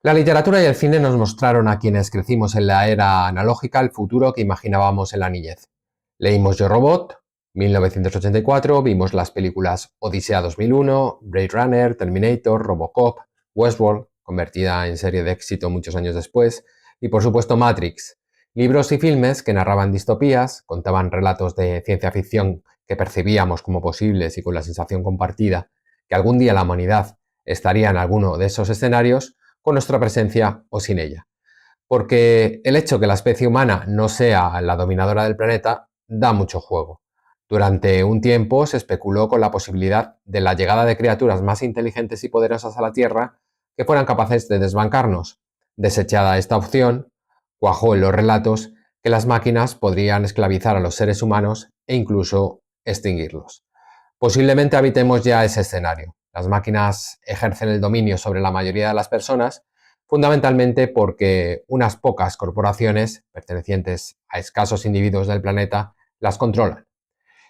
La literatura y el cine nos mostraron a quienes crecimos en la era analógica el futuro que imaginábamos en la niñez. Leímos Yo Robot, 1984, vimos las películas Odisea 2001, Blade Runner, Terminator, Robocop, Westworld, convertida en serie de éxito muchos años después, y por supuesto Matrix, libros y filmes que narraban distopías, contaban relatos de ciencia ficción que percibíamos como posibles y con la sensación compartida que algún día la humanidad estaría en alguno de esos escenarios, con nuestra presencia o sin ella. Porque el hecho que la especie humana no sea la dominadora del planeta da mucho juego. Durante un tiempo se especuló con la posibilidad de la llegada de criaturas más inteligentes y poderosas a la Tierra que fueran capaces de desbancarnos. Desechada esta opción, cuajó en los relatos que las máquinas podrían esclavizar a los seres humanos e incluso extinguirlos. Posiblemente habitemos ya ese escenario. Las máquinas ejercen el dominio sobre la mayoría de las personas, fundamentalmente porque unas pocas corporaciones, pertenecientes a escasos individuos del planeta, las controlan.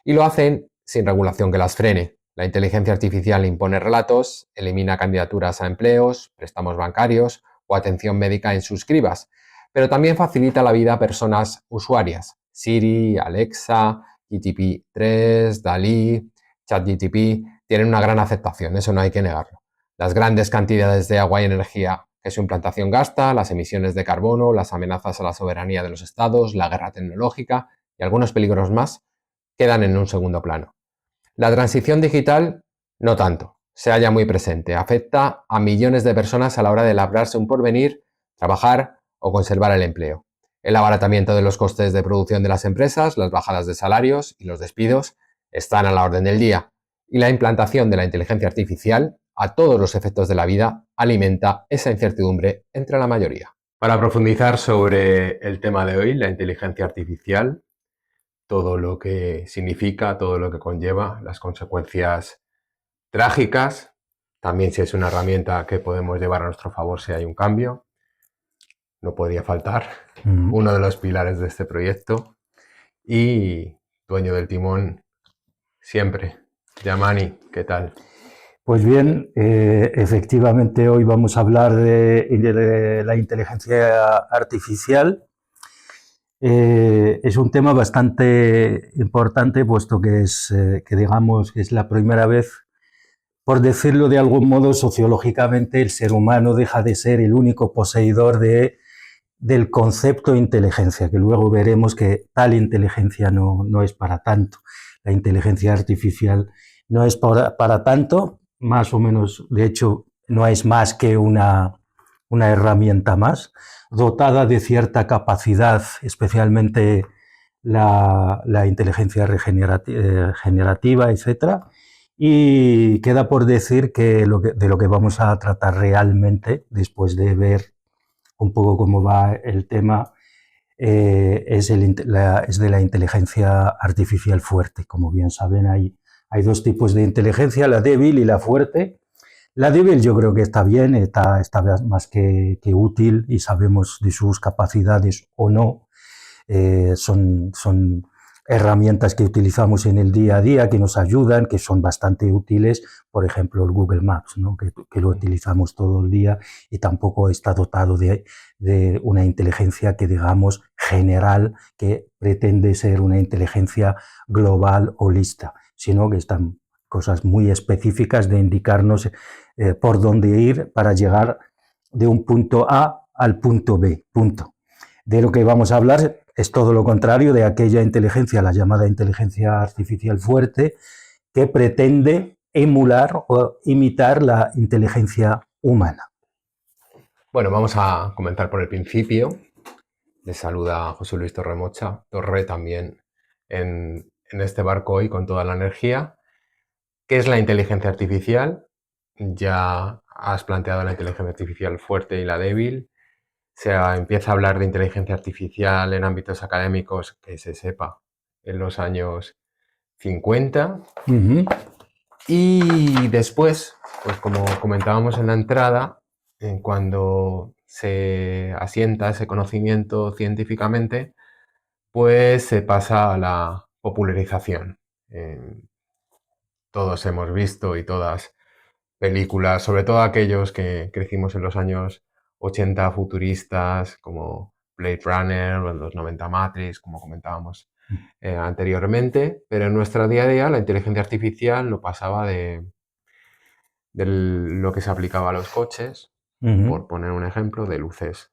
Y lo hacen sin regulación que las frene. La inteligencia artificial impone relatos, elimina candidaturas a empleos, préstamos bancarios o atención médica en sus cribas, pero también facilita la vida a personas usuarias. Siri, Alexa, GPT-3, DALL-E, ChatGPT tienen una gran aceptación, eso no hay que negarlo. Las grandes cantidades de agua y energía que su implantación gasta, las emisiones de carbono, las amenazas a la soberanía de los estados, la guerra tecnológica y algunos peligros más quedan en un segundo plano. La transición digital, no tanto, se halla muy presente, afecta a millones de personas a la hora de labrarse un porvenir, trabajar o conservar el empleo. El abaratamiento de los costes de producción de las empresas, las bajadas de salarios y los despidos están a la orden del día, y la implantación de la inteligencia artificial a todos los efectos de la vida alimenta esa incertidumbre entre la mayoría. Para profundizar sobre el tema de hoy, la inteligencia artificial, todo lo que significa, todo lo que conlleva, las consecuencias trágicas, también si es una herramienta que podemos llevar a nuestro favor si hay un cambio, no podía faltar uno de los pilares de este proyecto y dueño del timón siempre. Yamani, ¿qué tal? Pues bien, efectivamente hoy vamos a hablar de la inteligencia artificial. Es un tema bastante importante, puesto que digamos que es la primera vez, por decirlo de algún modo, sociológicamente el ser humano deja de ser el único poseedor del concepto de inteligencia, que luego veremos que tal inteligencia no es para tanto. La inteligencia artificial no es para tanto, más o menos, de hecho, no es más que una herramienta más, dotada de cierta capacidad, especialmente la inteligencia generativa, etcétera. Y queda por decir que de lo que vamos a tratar realmente, después de ver un poco cómo va el tema, es de la inteligencia artificial fuerte. Como bien saben, hay dos tipos de inteligencia, la débil y la fuerte. La débil yo creo que está bien, está más que útil y sabemos de sus capacidades o no. Son herramientas que utilizamos en el día a día, que nos ayudan, que son bastante útiles. Por ejemplo, el Google Maps, ¿no? que lo utilizamos todo el día y tampoco está dotado de una inteligencia que digamos general, que pretende ser una inteligencia global holista, sino que están cosas muy específicas de indicarnos por dónde ir para llegar de un punto A al punto B. Punto. De lo que vamos a hablar es todo lo contrario de aquella inteligencia, la llamada inteligencia artificial fuerte, que pretende emular o imitar la inteligencia humana. Bueno, vamos a comentar por el principio. Les saluda José Luis Torremocha, Torre también en este barco hoy con toda la energía. ¿Qué es la inteligencia artificial? Ya has planteado la inteligencia artificial fuerte y la débil. Se empieza a hablar de inteligencia artificial en ámbitos académicos, que se sepa, en los años 50. Y después, pues como comentábamos en la entrada, cuando se asienta ese conocimiento científicamente, pues se pasa a la popularización. Todos hemos visto y todas películas, sobre todo aquellos que crecimos en los años 80 futuristas como Blade Runner o en los 90 Matrix, como comentábamos anteriormente, pero en nuestra día a día la inteligencia artificial no pasaba de lo que se aplicaba a los coches, por poner un ejemplo, de luces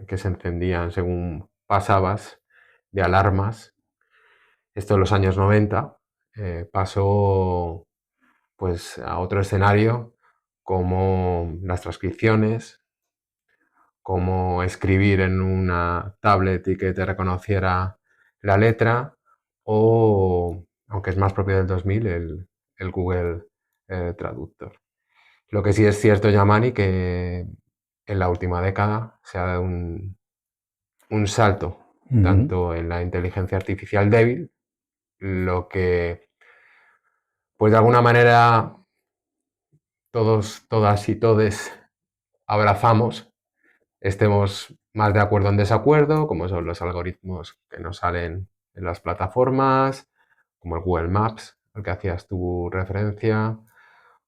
que se encendían según pasabas, de alarmas. Esto en los años 90 pasó pues a otro escenario como las transcripciones, como escribir en una tablet y que te reconociera la letra, o, aunque es más propio del 2000, el Google Traductor. Lo que sí es cierto, Yamani, que en la última década se ha dado un salto, tanto en la inteligencia artificial débil, lo que, pues de alguna manera, todos, todas y todes abrazamos, estemos más de acuerdo en desacuerdo, como son los algoritmos que nos salen en las plataformas, como el Google Maps, al que hacías tu referencia,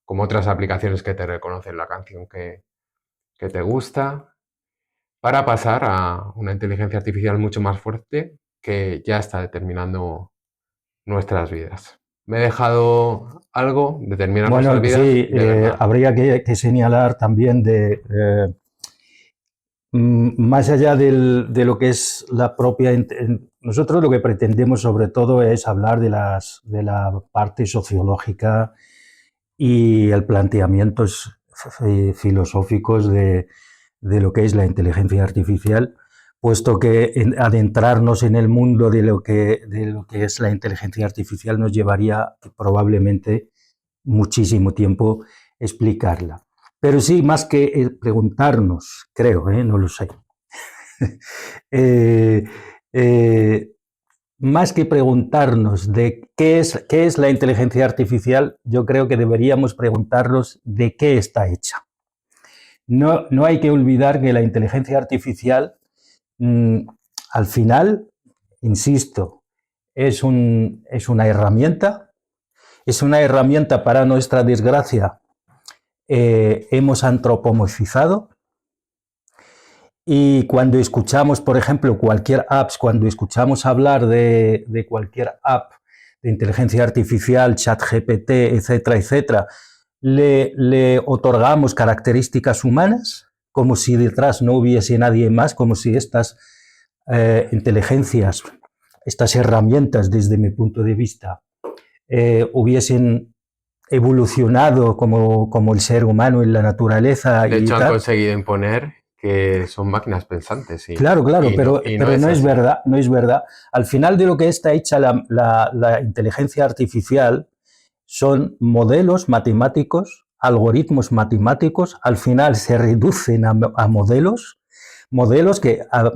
como otras aplicaciones que te reconocen la canción que te gusta, para pasar a una inteligencia artificial mucho más fuerte que ya está determinando nuestras vidas. ¿Me he dejado algo? ¿Determinar nuestras Bueno, vidas? sí, De verdad. habría que señalar también más allá de lo que es la propia... Nosotros lo que pretendemos sobre todo es hablar de la parte sociológica y el planteamientos filosóficos de lo que es la inteligencia artificial, puesto que adentrarnos en el mundo de lo que es la inteligencia artificial nos llevaría probablemente muchísimo tiempo explicarla. Pero sí, más que preguntarnos, creo, no lo sé, más que preguntarnos de qué es la inteligencia artificial, yo creo que deberíamos preguntarnos de qué está hecha. No hay que olvidar que la inteligencia artificial, al final, insisto, es una herramienta. Es una herramienta, para nuestra desgracia, hemos antropomorfizado. Y cuando escuchamos, por ejemplo, cuando escuchamos hablar de cualquier app de inteligencia artificial, ChatGPT, etcétera, etcétera, le otorgamos características humanas, como si detrás no hubiese nadie más, como si estas inteligencias, estas herramientas, desde mi punto de vista, hubiesen evolucionado como el ser humano en la naturaleza. De hecho, han conseguido imponer que son máquinas pensantes. Claro, pero no es verdad, no es verdad. Al final de lo que está hecha la inteligencia artificial son modelos matemáticos, algoritmos matemáticos, al final se reducen a modelos que a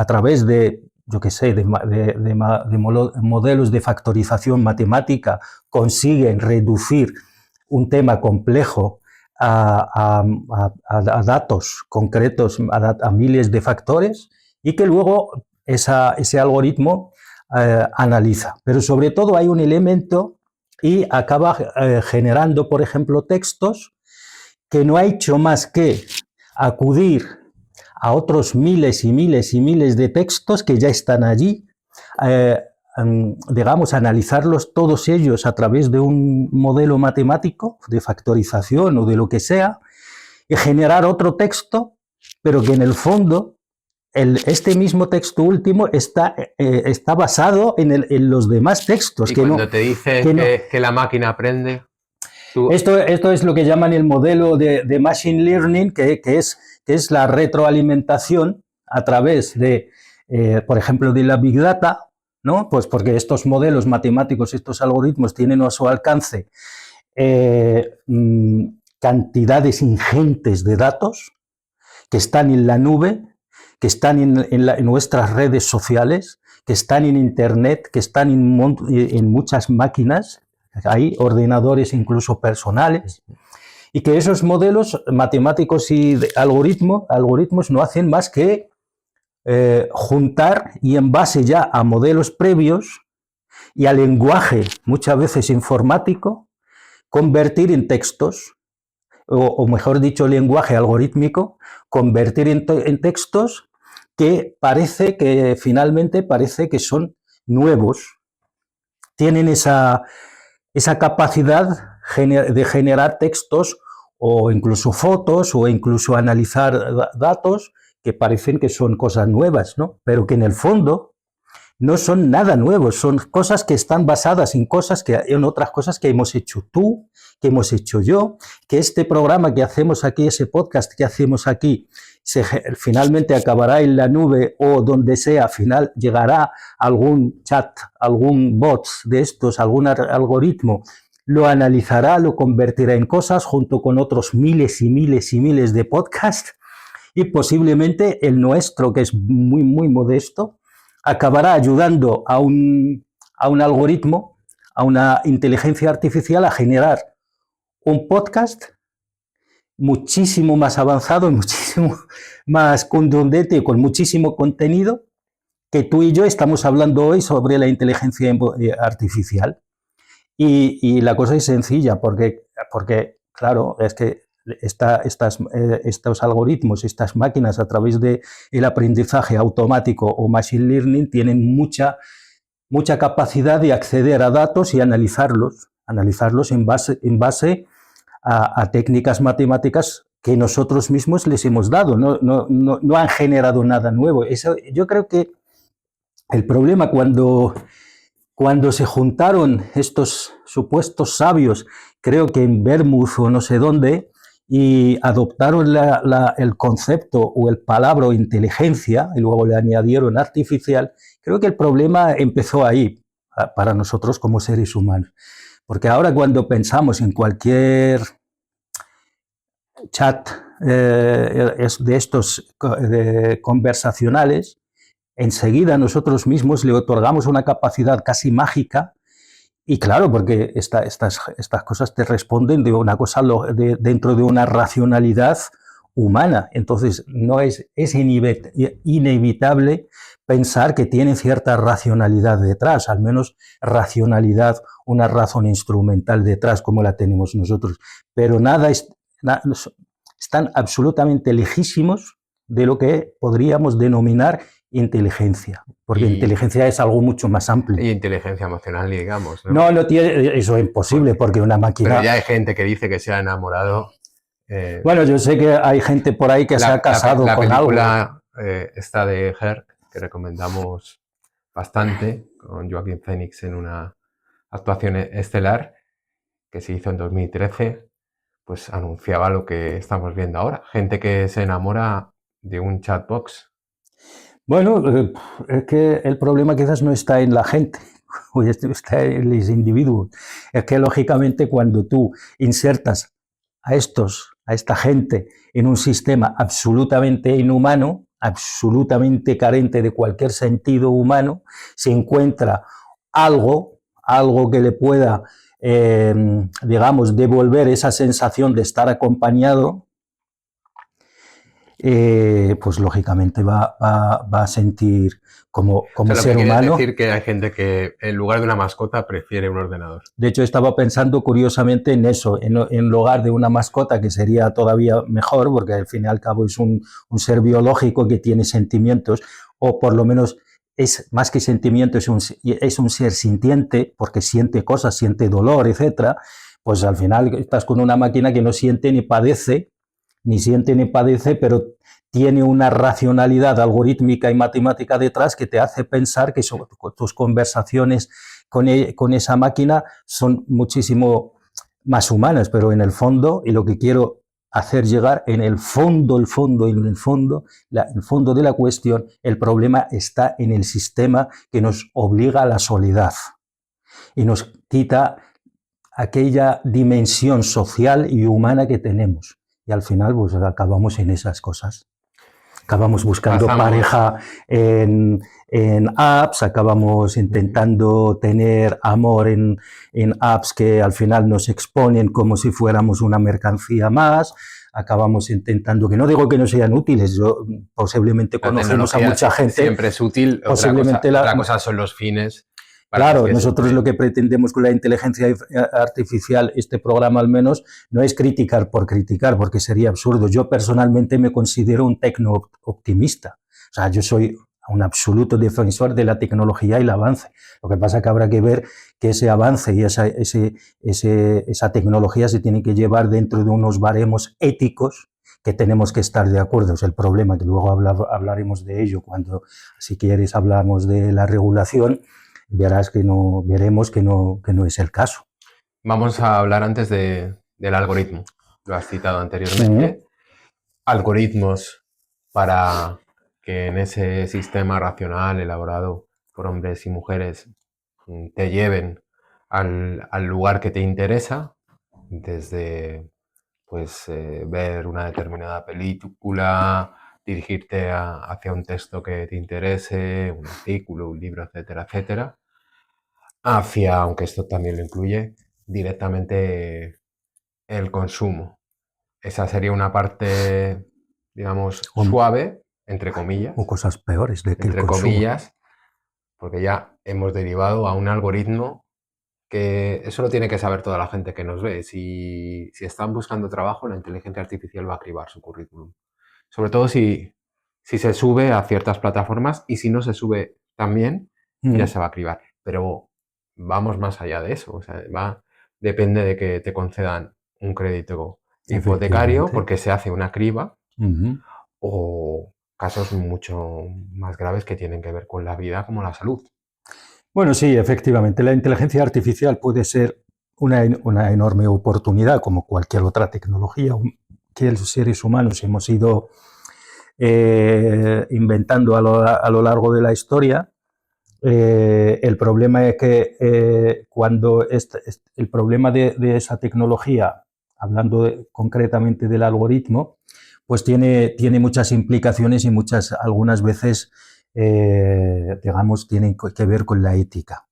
través de, yo qué sé, de modelos de factorización matemática consiguen reducir un tema complejo a datos concretos, a miles de factores, y que luego ese algoritmo analiza. Pero sobre todo hay un elemento y acaba generando, por ejemplo, textos que no ha hecho más que acudir a otros miles y miles y miles de textos que ya están allí, digamos, analizarlos todos ellos a través de un modelo matemático de factorización o de lo que sea, y generar otro texto, pero que en el fondo este mismo texto último está basado en los demás textos. Y cuando te dice que la máquina aprende... Esto es lo que llaman el modelo de Machine Learning, que es la retroalimentación a través de, por ejemplo, de la Big Data, ¿no? Pues porque estos modelos matemáticos, estos algoritmos tienen a su alcance cantidades ingentes de datos que están en la nube, que están en nuestras redes sociales, que están en Internet, que están en muchas máquinas. Hay ordenadores incluso personales, y que esos modelos matemáticos y algoritmos no hacen más que juntar, y en base ya a modelos previos y a lenguaje muchas veces informático, convertir en textos. o mejor dicho, lenguaje algorítmico, convertir en textos que finalmente parece que son nuevos, tienen esa capacidad de generar textos o incluso fotos o incluso analizar datos que parecen que son cosas nuevas, ¿no? Pero que en el fondo no son nada nuevos, son cosas que están basadas en otras cosas que hemos hecho tú, que hemos hecho yo, que este programa que hacemos aquí, ese podcast que hacemos aquí, finalmente acabará en la nube o donde sea, llegará algún chat, algún bot de estos, algún algoritmo, lo analizará, lo convertirá en cosas junto con otros miles y miles y miles de podcasts y posiblemente el nuestro, que es muy, muy modesto, acabará ayudando a un algoritmo, a una inteligencia artificial a generar un podcast muchísimo más avanzado y muchísimo más contundente y con muchísimo contenido que tú y yo estamos hablando hoy sobre la inteligencia artificial. Y la cosa es sencilla porque claro, es que estos algoritmos, estas máquinas a través del aprendizaje automático o machine learning tienen mucha capacidad de acceder a datos y analizarlos en base a técnicas matemáticas que nosotros mismos les hemos dado, no han generado nada nuevo. Yo creo que el problema cuando se juntaron estos supuestos sabios, creo que en Bermúdez o no sé dónde, y adoptaron el concepto o el palabra inteligencia y luego le añadieron artificial, creo que el problema empezó ahí para nosotros como seres humanos. Porque ahora cuando pensamos en cualquier chat de estos conversacionales, enseguida nosotros mismos le otorgamos una capacidad casi mágica. Y claro, porque estas cosas te responden de una cosa dentro de una racionalidad humana. Entonces, es inevitable pensar que tienen cierta racionalidad detrás, al menos racionalidad, una razón instrumental detrás, como la tenemos nosotros. Pero están absolutamente lejísimos de lo que podríamos denominar inteligencia, porque inteligencia es algo mucho más amplio. Y inteligencia emocional, digamos, ¿no? No tiene, eso es imposible, porque una máquina... Pero ya hay gente que dice que se ha enamorado. Bueno, yo sé que hay gente por ahí que se ha casado con algo. La película esta de Her, que recomendamos bastante, con Joaquín Phoenix en una actuación estelar, que se hizo en 2013, pues anunciaba lo que estamos viendo ahora. Gente que se enamora de un chatbox. Bueno, es que el problema quizás no está en la gente, está en los individuos. Es que lógicamente cuando tú insertas a esta gente en un sistema absolutamente inhumano, absolutamente carente de cualquier sentido humano, se encuentra algo que le pueda, digamos, devolver esa sensación de estar acompañado, pues lógicamente va a sentir como ser humano. Es decir que hay gente que en lugar de una mascota prefiere un ordenador. De hecho, estaba pensando curiosamente en eso, en lugar de una mascota, que sería todavía mejor, porque al fin y al cabo es un ser biológico que tiene sentimientos, o por lo menos es más que sentimiento, es un ser sintiente, porque siente cosas, siente dolor, etcétera. Pues al final estás con una máquina que no siente ni padece, pero tiene una racionalidad algorítmica y matemática detrás que te hace pensar que tus conversaciones con esa máquina son muchísimo más humanas, pero en el fondo, y lo que quiero hacer llegar, en el fondo de la cuestión, el problema está en el sistema que nos obliga a la soledad y nos quita aquella dimensión social y humana que tenemos. Y al final pues acabamos en esas cosas. Acabamos buscando pareja en apps, acabamos intentando tener amor en apps que al final nos exponen como si fuéramos una mercancía más. Acabamos intentando, que no digo que no sean útiles, posiblemente conocemos a mucha gente. Siempre es útil, otra cosa son los fines Claro, nosotros lo que pretendemos con la inteligencia artificial, este programa al menos, no es criticar por criticar, porque sería absurdo. Yo personalmente me considero un tecno-optimista. O sea, yo soy un absoluto defensor de la tecnología y el avance. Lo que pasa es que habrá que ver que ese avance y esa tecnología se tiene que llevar dentro de unos baremos éticos que tenemos que estar de acuerdo. Es el problema, que luego hablaremos de ello cuando, si quieres, hablamos de la regulación. Veremos que no es el caso. Vamos a hablar antes del algoritmo. Lo has citado anteriormente. Algoritmos para que en ese sistema racional elaborado por hombres y mujeres te lleven al lugar que te interesa, desde pues ver una determinada película, dirigirte hacia un texto que te interese, un artículo, un libro, etcétera, etcétera, hacia, aunque esto también lo incluye, directamente el consumo. Esa sería una parte, digamos, suave, entre comillas. O cosas peores de que entre el consumo. comillas, porque ya hemos derivado a un algoritmo que eso lo tiene que saber toda la gente que nos ve. Si están buscando trabajo, la inteligencia artificial va a cribar su currículum. Sobre todo si se sube a ciertas plataformas, y si no se sube también, ya se va a cribar. Pero vamos más allá de eso. O sea, depende de que te concedan un crédito hipotecario porque se hace una criba, o casos mucho más graves que tienen que ver con la vida, como la salud. Bueno, sí, efectivamente, la inteligencia artificial puede ser una enorme oportunidad, como cualquier otra tecnología que los seres humanos hemos ido inventando a lo largo de la historia. El problema es que cuando el problema de esa tecnología, hablando concretamente del algoritmo, pues tiene muchas implicaciones y algunas veces, digamos, tienen que ver con la ética.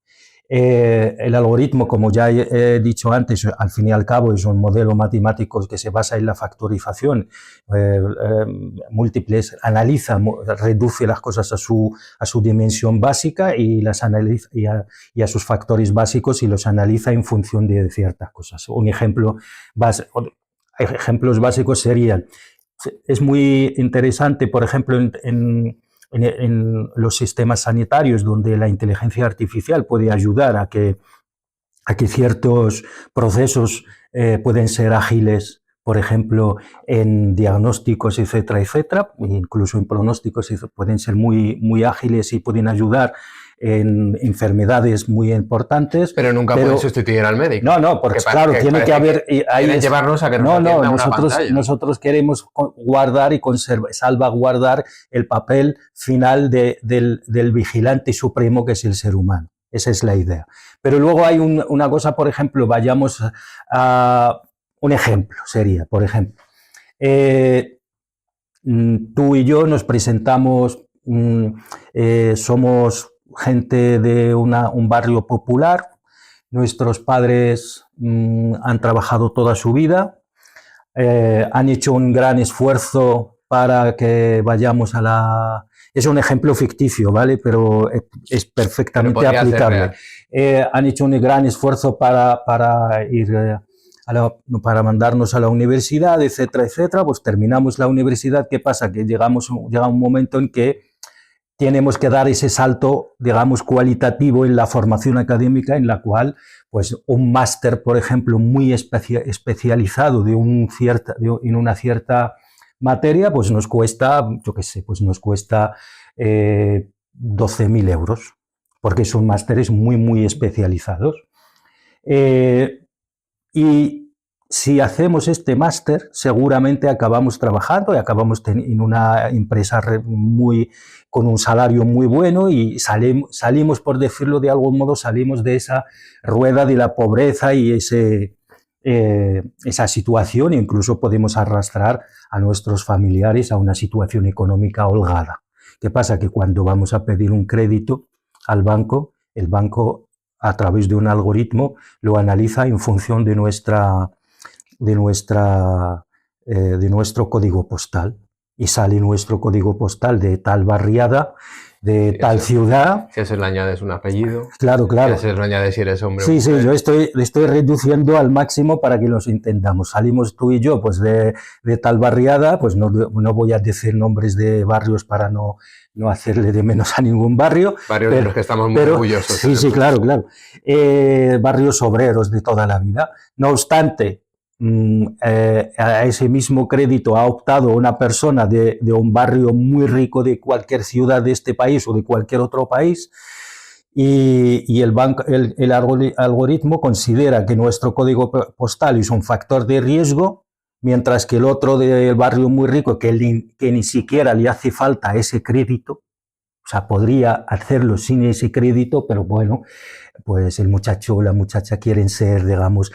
El algoritmo, como ya he dicho antes, al fin y al cabo es un modelo matemático que se basa en la factorización, múltiples, analiza, reduce las cosas a su dimensión básica y las analiza y a sus factores básicos, y los analiza en función de ciertas cosas. Ejemplos básicos serían, es muy interesante, por ejemplo, en los sistemas sanitarios, donde la inteligencia artificial puede ayudar a que ciertos procesos pueden ser ágiles, por ejemplo, en diagnósticos, etcétera, etcétera, incluso en pronósticos pueden ser muy ágiles y pueden ayudar en enfermedades muy importantes. Pero nunca pueden sustituir al médico. No, porque claro, tiene que haber... Quieren llevarnos a que nos atienda una pantalla. Nosotros queremos guardar y salvaguardar el papel final del vigilante supremo, que es el ser humano. Esa es la idea. Pero luego hay una cosa, por ejemplo, vayamos a un ejemplo, sería, por ejemplo, tú y yo nos presentamos, somos gente de un barrio popular, nuestros padres han trabajado toda su vida, han hecho un gran esfuerzo para que vayamos a la... Es un ejemplo ficticio, ¿vale? Pero es perfectamente aplicable. Han hecho un gran esfuerzo para ir para mandarnos a la universidad, etcétera, etcétera. Pues terminamos la universidad. ¿Qué pasa? Que llega un momento en que tenemos que dar ese salto, digamos, cualitativo en la formación académica, en la cual, pues, un máster, por ejemplo, muy especializado en una cierta materia, pues nos cuesta, yo qué sé, pues nos cuesta 12.000 euros, porque son másteres muy especializados. Y si hacemos este máster, seguramente acabamos trabajando y acabamos en una empresa con un salario muy bueno, y salimos, por decirlo de algún modo, salimos de esa rueda de la pobreza y esa situación, e incluso podemos arrastrar a nuestros familiares a una situación económica holgada. ¿Qué pasa? Que cuando vamos a pedir un crédito al banco, el banco, a través de un algoritmo, lo analiza en función de nuestro código postal, y sale nuestro código postal de tal barriada, de Sí, tal eso. ciudad. Si a eso le añades un apellido, Claro, si a claro. eso le añades si eres hombre o Sí, sí, mujer. yo estoy reduciendo al máximo para que los entendamos. Salimos tú y yo pues de tal barriada, pues no voy a decir nombres de barrios para no hacerle de menos a ningún barrio, Barrios de los que estamos muy pero orgullosos, sí, sí, además. claro, claro. Barrios obreros de toda la vida. No obstante, a ese mismo crédito ha optado una persona de un barrio muy rico de cualquier ciudad de este país o de cualquier otro país, y el algoritmo considera que nuestro código postal es un factor de riesgo, mientras que el otro del barrio muy rico, que ni siquiera le hace falta ese crédito, o sea, podría hacerlo sin ese crédito, pero bueno, pues el muchacho o la muchacha quieren ser, digamos,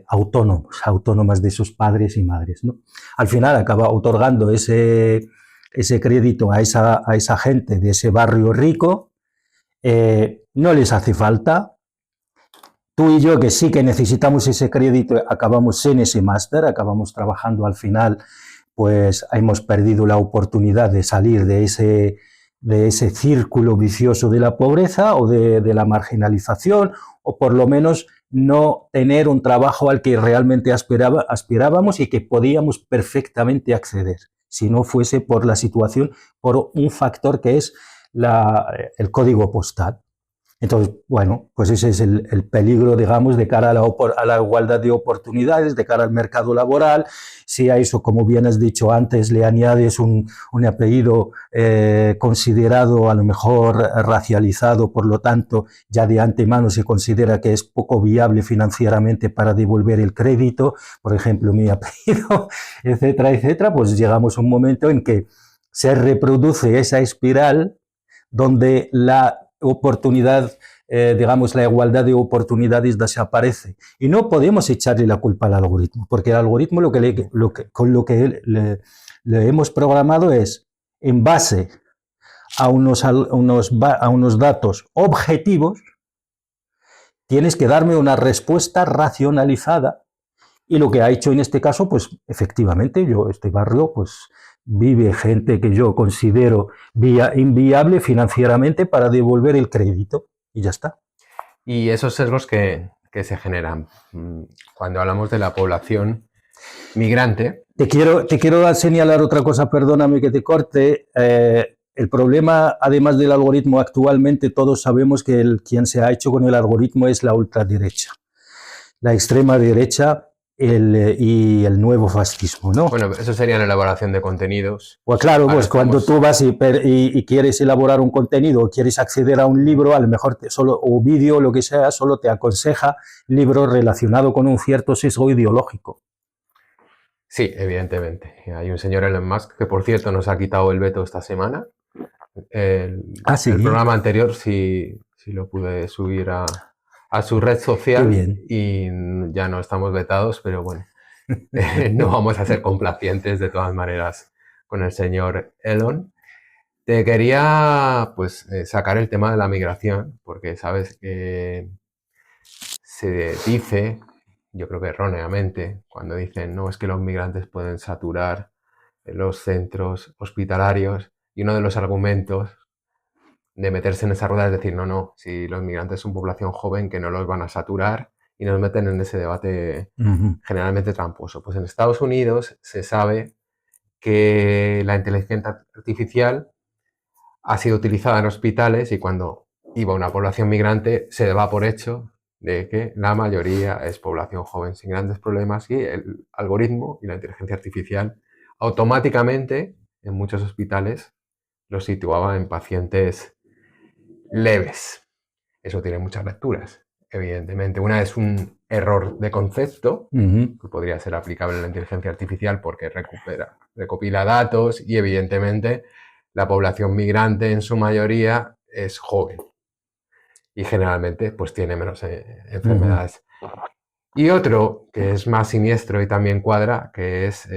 autónomas de sus padres y madres, ¿no? Al final acaba otorgando ese crédito a esa gente de ese barrio rico. No les hace falta. Tú y yo, que sí que necesitamos ese crédito, acabamos en ese máster, acabamos trabajando al final, pues hemos perdido la oportunidad de salir de ese círculo vicioso de la pobreza o de la marginalización, o por lo menos no tener un trabajo al que realmente aspirábamos y que podíamos perfectamente acceder, si no fuese por la situación, por un factor que es el código postal. Entonces, bueno, pues ese es el peligro, digamos, de cara a la igualdad de oportunidades, de cara al mercado laboral. Si a eso, como bien has dicho antes, le añades un apellido considerado a lo mejor racializado, por lo tanto, ya de antemano se considera que es poco viable financieramente para devolver el crédito, por ejemplo, mi apellido, etcétera, etcétera, pues llegamos a un momento en que se reproduce esa espiral donde la oportunidad, digamos, la igualdad de oportunidades desaparece. Y no podemos echarle la culpa al algoritmo, porque el algoritmo con lo que le hemos programado es, en base a unos datos objetivos, tienes que darme una respuesta racionalizada. Y lo que ha hecho en este caso, pues efectivamente, este barrio, pues vive gente que yo considero inviable financieramente para devolver el crédito. Y ya está. Y esos sesgos que se generan cuando hablamos de la población migrante. Te quiero señalar otra cosa, perdóname que te corte. El problema, además del algoritmo, actualmente todos sabemos que quien se ha hecho con el algoritmo es la ultraderecha, la extrema derecha y el nuevo fascismo, ¿no? Bueno, eso sería la elaboración de contenidos. Pues claro, Ahora pues cuando estamos... tú vas y quieres elaborar un contenido o quieres acceder a un libro, a lo mejor o vídeo, lo que sea, solo te aconseja libros relacionados con un cierto sesgo ideológico. Sí, evidentemente. Hay un señor Elon Musk que, por cierto, nos ha quitado el veto esta semana. Sí. El programa anterior sí lo pude subir a su red social. Qué bien. Y ya no estamos vetados, pero bueno, no vamos a ser complacientes de todas maneras con el señor Elon. Te quería pues sacar el tema de la migración, porque sabes que se dice, yo creo que erróneamente, cuando dicen no, es que los migrantes pueden saturar los centros hospitalarios, y uno de los argumentos de meterse en esa rueda es decir, no, si los migrantes son población joven, que no los van a saturar, y nos meten en ese debate generalmente tramposo. Pues en Estados Unidos se sabe que la inteligencia artificial ha sido utilizada en hospitales, y cuando iba una población migrante se daba por hecho de que la mayoría es población joven sin grandes problemas, y el algoritmo y la inteligencia artificial automáticamente en muchos hospitales los situaba en pacientes leves. Eso tiene muchas lecturas, evidentemente. Una es un error de concepto, que podría ser aplicable a la inteligencia artificial porque recopila datos, y evidentemente la población migrante en su mayoría es joven y generalmente pues tiene menos enfermedades. Y otro que es más siniestro y también cuadra, que es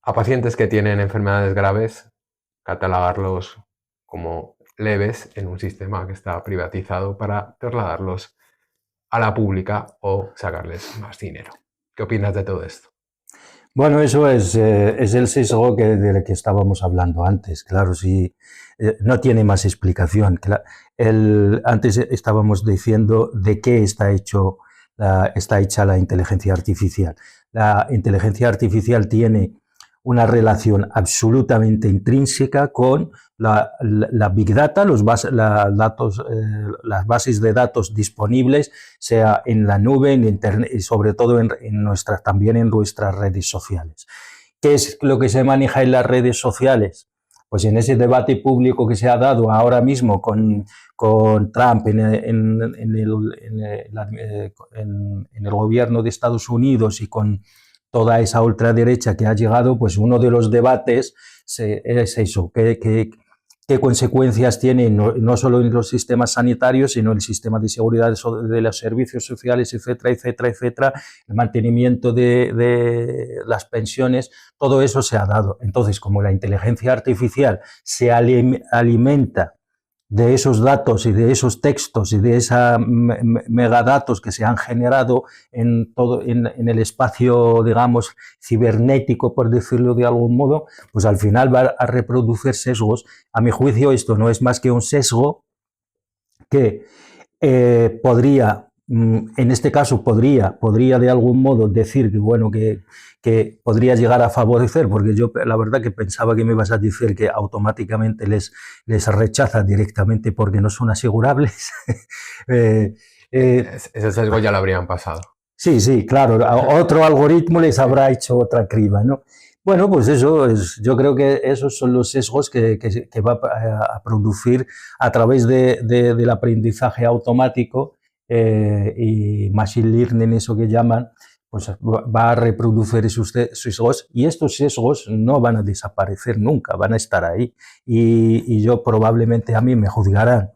a pacientes que tienen enfermedades graves, catalogarlos como leves en un sistema que está privatizado para trasladarlos a la pública o sacarles más dinero. ¿Qué opinas de todo esto? Bueno, eso es el sesgo del que estábamos hablando antes. Claro, sí, no tiene más explicación. Antes estábamos diciendo de qué está hecha la inteligencia artificial. La inteligencia artificial tiene una relación absolutamente intrínseca con la Big Data, las bases de datos disponibles, sea en la nube, en Internet y sobre todo también en nuestras redes sociales. ¿Qué es lo que se maneja en las redes sociales? Pues en ese debate público que se ha dado ahora mismo con Trump en el gobierno de Estados Unidos y con toda esa ultraderecha que ha llegado, pues uno de los debates es eso, qué consecuencias tiene no solo en los sistemas sanitarios, sino en el sistema de seguridad de los servicios sociales, etcétera, etcétera, etcétera, el mantenimiento de las pensiones, todo eso se ha dado. Entonces, como la inteligencia artificial se alimenta de esos datos y de esos textos y de esos megadatos que se han generado en el espacio, digamos, cibernético, por decirlo de algún modo, pues al final va a reproducir sesgos. A mi juicio, esto no es más que un sesgo que podría, en este caso, podría de algún modo decir que, bueno, que podría llegar a favorecer, porque yo la verdad que pensaba que me ibas a decir que automáticamente les rechaza directamente porque no son asegurables. Ese sesgo ya lo habrían pasado. Sí, sí, claro, otro algoritmo les habrá hecho otra criba, ¿no? Bueno, pues eso yo creo que esos son los sesgos que va a producir a través del aprendizaje automático y machine learning, eso que llaman, pues va a reproducir esos sesgos y estos sesgos no van a desaparecer nunca, van a estar ahí y yo probablemente a mí me juzgarán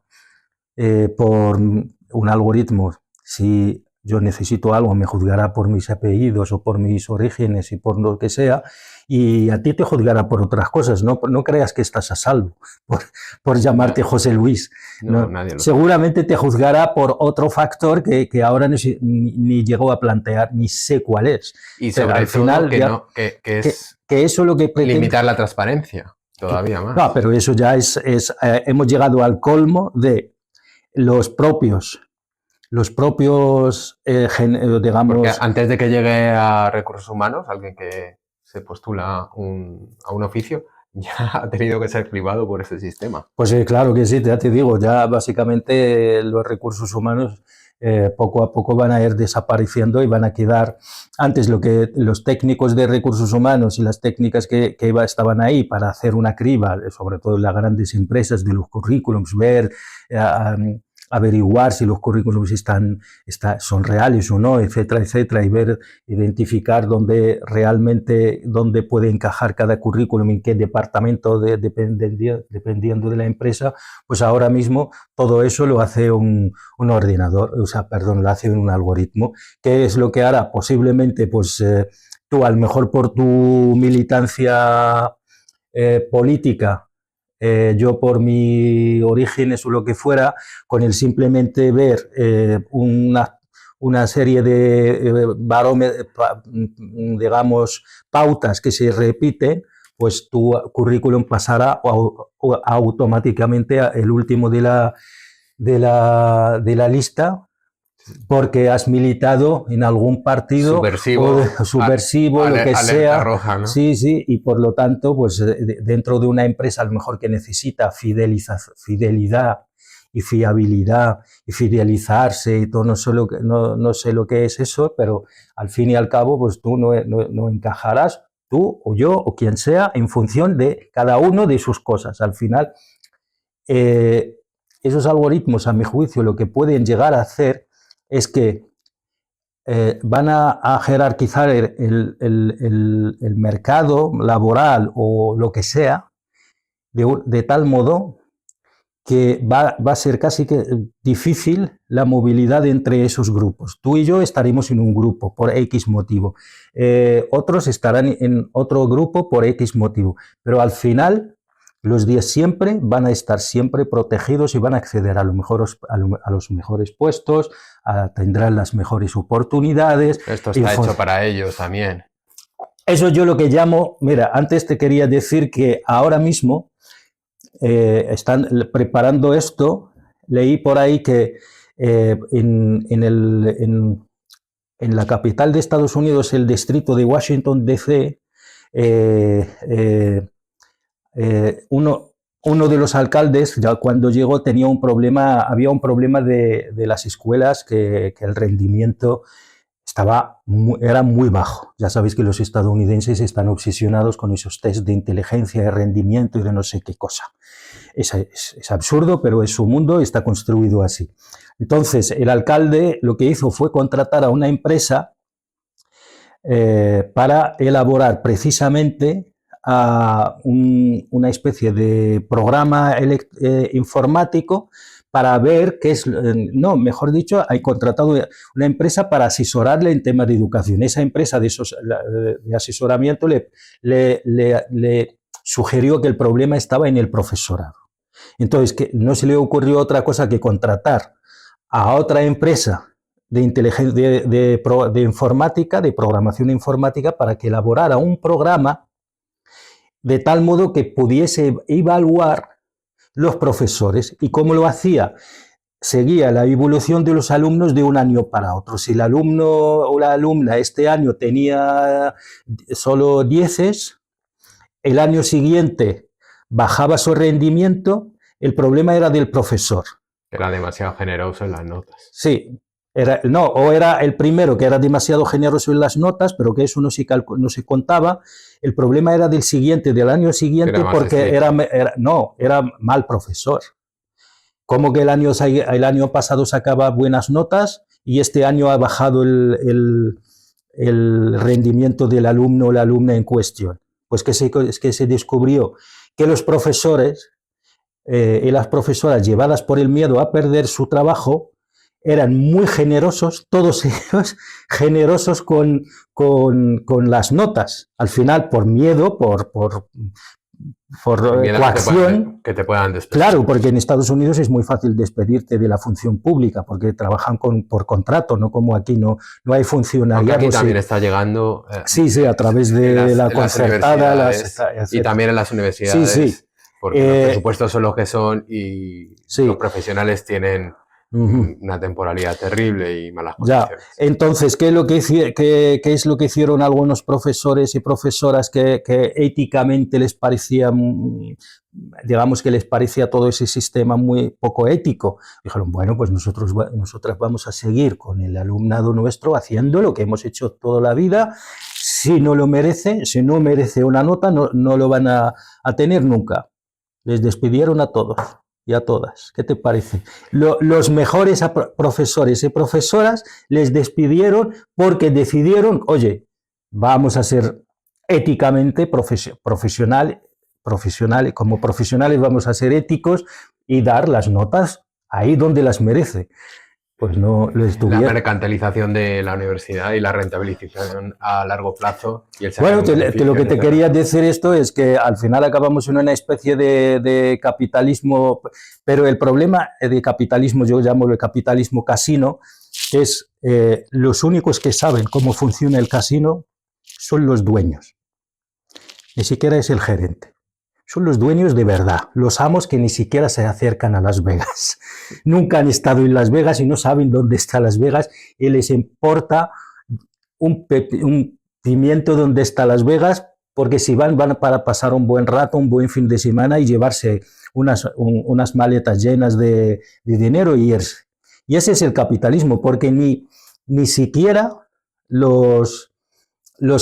por un algoritmo si yo necesito algo, me juzgará por mis apellidos o por mis orígenes y por lo que sea, y a ti te juzgará por otras cosas. No creas que estás a salvo por llamarte José Luis. No, nadie lo seguramente te juzgará por otro factor que ahora ni llegó a plantear, ni sé cuál es. Y sobre al final que eso lo que pretende, limitar la transparencia todavía más. No, pero eso ya hemos llegado al colmo de los propios digamos... Porque antes de que llegue a recursos humanos, alguien que se postula a un oficio, ya ha tenido que ser cribado por ese sistema. Pues claro que sí, ya te digo, ya básicamente los recursos humanos poco a poco van a ir desapareciendo y van a quedar, antes lo que los técnicos de recursos humanos y las técnicas que estaban ahí para hacer una criba, sobre todo en las grandes empresas, de los currículums, ver... averiguar si los currículums son reales o no, etcétera, etcétera, y identificar dónde puede encajar cada currículum, en qué departamento, dependiendo de la empresa, pues ahora mismo todo eso lo hace un ordenador, lo hace un algoritmo. ¿Qué es lo que hará? Posiblemente, pues tú, a lo mejor por tu militancia política, yo por mi orígenes o lo que fuera, con el simplemente ver una serie de digamos, pautas que se repiten, pues tu currículum pasará automáticamente el último de la lista, porque has militado en algún partido subversivo, lo que sea, roja, ¿no? Sí, y por lo tanto, pues dentro de una empresa a lo mejor que necesita fidelidad y fiabilidad y fidelizarse y todo, no sé lo que es eso, pero al fin y al cabo, pues tú no encajarás, tú o yo o quien sea, en función de cada uno de sus cosas. Al final, esos algoritmos, a mi juicio, lo que pueden llegar a hacer es que van a jerarquizar el mercado laboral o lo que sea de tal modo que va a ser casi que difícil la movilidad entre esos grupos. Tú y yo estaremos en un grupo por X motivo, otros estarán en otro grupo por X motivo, pero al final los 10 siempre van a estar siempre protegidos y van a acceder a los mejores puestos, tendrán las mejores oportunidades. Esto está hecho para ellos también. Eso yo lo que llamo, mira, antes te quería decir que ahora mismo están preparando esto, leí por ahí que en la capital de Estados Unidos, el distrito de Washington, D.C., uno de los alcaldes, ya cuando llegó, había un problema de las escuelas, que el rendimiento era muy bajo. Ya sabéis que los estadounidenses están obsesionados con esos test de inteligencia, de rendimiento y de no sé qué cosa. Es absurdo, pero es su mundo y está construido así. Entonces, el alcalde lo que hizo fue contratar a una empresa para elaborar precisamente una especie de programa informático para ver qué es, mejor dicho, hay contratado una empresa para asesorarle en temas de educación. Esa empresa de asesoramiento le sugirió que el problema estaba en el profesorado. Entonces, que no se le ocurrió otra cosa que contratar a otra empresa de informática, de programación informática, para que elaborara un programa de tal modo que pudiese evaluar los profesores. ¿Y cómo lo hacía? Seguía la evolución de los alumnos de un año para otro. Si el alumno o la alumna este año tenía solo 10, el año siguiente bajaba su rendimiento, el problema era del profesor. Era demasiado generoso en las notas. Sí, o era el primero que era demasiado generoso en las notas, pero que eso no se contaba. El problema era del siguiente, del año siguiente, porque era mal profesor. Como que el año pasado sacaba buenas notas y este año ha bajado el rendimiento del alumno o la alumna en cuestión. Pues que se descubrió que los profesores y las profesoras, llevadas por el miedo a perder su trabajo, eran muy generosos, todos ellos generosos con las notas. Al final, por miedo, por coacción. Que te puedan despedir. Claro, porque en Estados Unidos es muy fácil despedirte de la función pública, porque trabajan por contrato, no como aquí, no hay funcionariado. Aunque aquí también está llegando. Sí, a través de la concertada. Y también en las universidades. Sí. Porque los presupuestos son los que son y los profesionales tienen una temporalidad terrible y malas condiciones. Ya. Entonces, ¿qué es lo que hicieron algunos profesores y profesoras que éticamente les parecía, digamos que les parecía todo ese sistema muy poco ético? Dijeron, bueno, pues nosotras vamos a seguir con el alumnado nuestro haciendo lo que hemos hecho toda la vida. Si no merece una nota, no lo van a tener nunca. Les despidieron a todos y a todas. ¿Qué te parece? Los mejores profesores y profesoras les despidieron porque decidieron, oye, vamos a ser éticamente profesionales, como profesionales vamos a ser éticos y dar las notas ahí donde las merece. Pues no lo estuvieron. La mercantilización de la universidad y la rentabilización a largo plazo. Y bueno, lo que te quería decir esto es que al final acabamos en una especie de capitalismo, pero el problema de capitalismo, yo llamo el capitalismo casino, es los únicos que saben cómo funciona el casino son los dueños. Ni siquiera es el gerente. Son los dueños de verdad, los amos que ni siquiera se acercan a Las Vegas. Nunca han estado en Las Vegas y no saben dónde está Las Vegas y les importa un pimiento dónde está Las Vegas, porque si van para pasar un buen rato, un buen fin de semana y llevarse unas maletas llenas de dinero y irse. Y ese es el capitalismo, porque ni siquiera los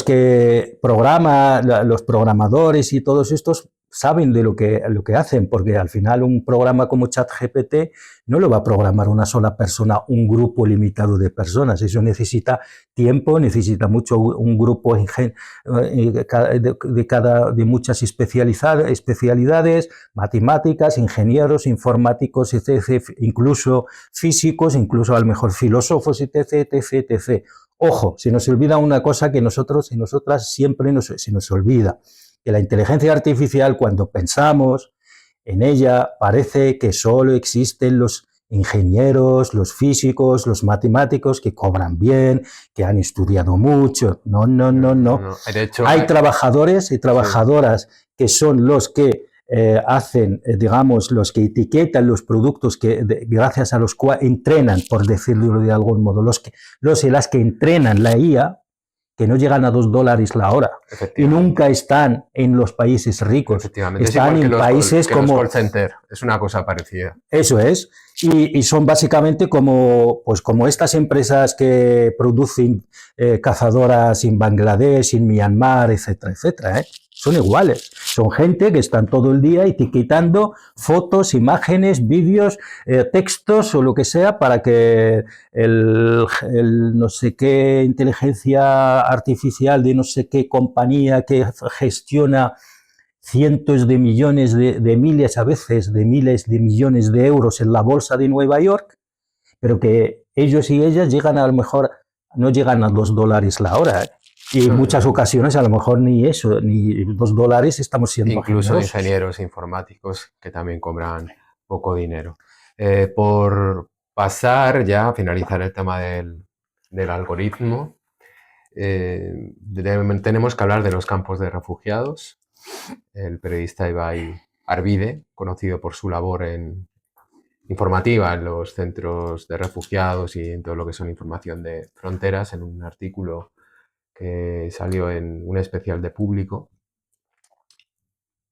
que los programadores y todos estos saben de lo que hacen, porque al final un programa como ChatGPT no lo va a programar una sola persona, un grupo limitado de personas. Eso necesita tiempo, necesita mucho un grupo de muchas especialidades, matemáticas, ingenieros, informáticos, etc., incluso físicos, incluso a lo mejor filósofos, etc. Ojo, se nos olvida una cosa que nosotros y nosotras siempre se nos olvida, que la inteligencia artificial, cuando pensamos en ella, parece que solo existen ingenieros, los físicos, los matemáticos que cobran bien, que han estudiado mucho. No, no, no, no. De hecho, hay trabajadores y trabajadoras que son los que hacen, digamos, los que etiquetan los productos que, gracias a los cuales entrenan, por decirlo de algún modo, los y las que entrenan la IA, que no llegan a $2 la hora y nunca están en los países ricos. Están en países como los call center. Es una cosa parecida. Eso es. Y son básicamente como estas empresas que producen cazadoras en Bangladesh, en Myanmar, etcétera, etcétera. Son iguales. Son gente que están todo el día etiquetando fotos, imágenes, vídeos, textos o lo que sea para que el no sé qué inteligencia artificial de no sé qué compañía que gestiona cientos de millones de miles, a veces de miles de millones de euros en la bolsa de Nueva York, pero que ellos y ellas llegan a lo mejor, no llegan a $2 la hora. Y en muchas ocasiones a lo mejor ni eso, ni $2 estamos siendo incluso generosos. Ingenieros informáticos que también cobran poco dinero. Por pasar ya a finalizar el tema del algoritmo, tenemos que hablar de los campos de refugiados. El periodista Ibai Arvide, conocido por su labor informativa en los centros de refugiados y en todo lo que son información de fronteras, en un artículo que salió en un especial de Público,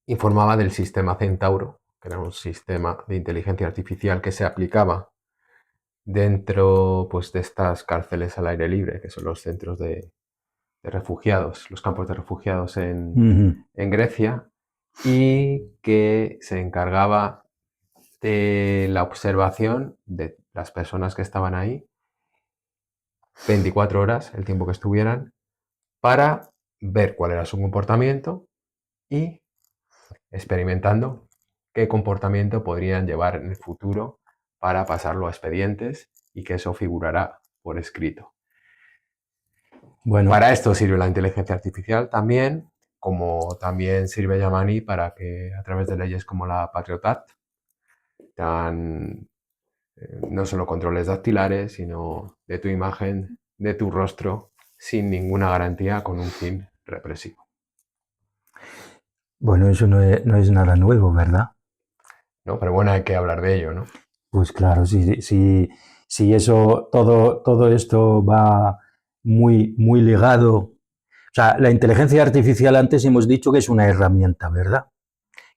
informaba del sistema Centauro, que era un sistema de inteligencia artificial que se aplicaba dentro, pues, de estas cárceles al aire libre, que son los centros de refugiados, los campos de refugiados en Grecia, y que se encargaba de la observación de las personas que estaban ahí 24 horas, el tiempo que estuvieran, para ver cuál era su comportamiento y experimentando qué comportamiento podrían llevar en el futuro para pasarlo a expedientes y que eso figurará por escrito. Bueno, para esto sirve la inteligencia artificial también, como también sirve Yamani para que a través de leyes como la Patriot Act dan no solo controles dactilares, sino de tu imagen, de tu rostro, sin ninguna garantía, con un fin represivo. Bueno, eso no es nada nuevo, ¿verdad? No, pero bueno, hay que hablar de ello, ¿no? Pues claro, si eso, todo esto va muy, muy ligado. O sea, la inteligencia artificial antes hemos dicho que es una herramienta, ¿verdad?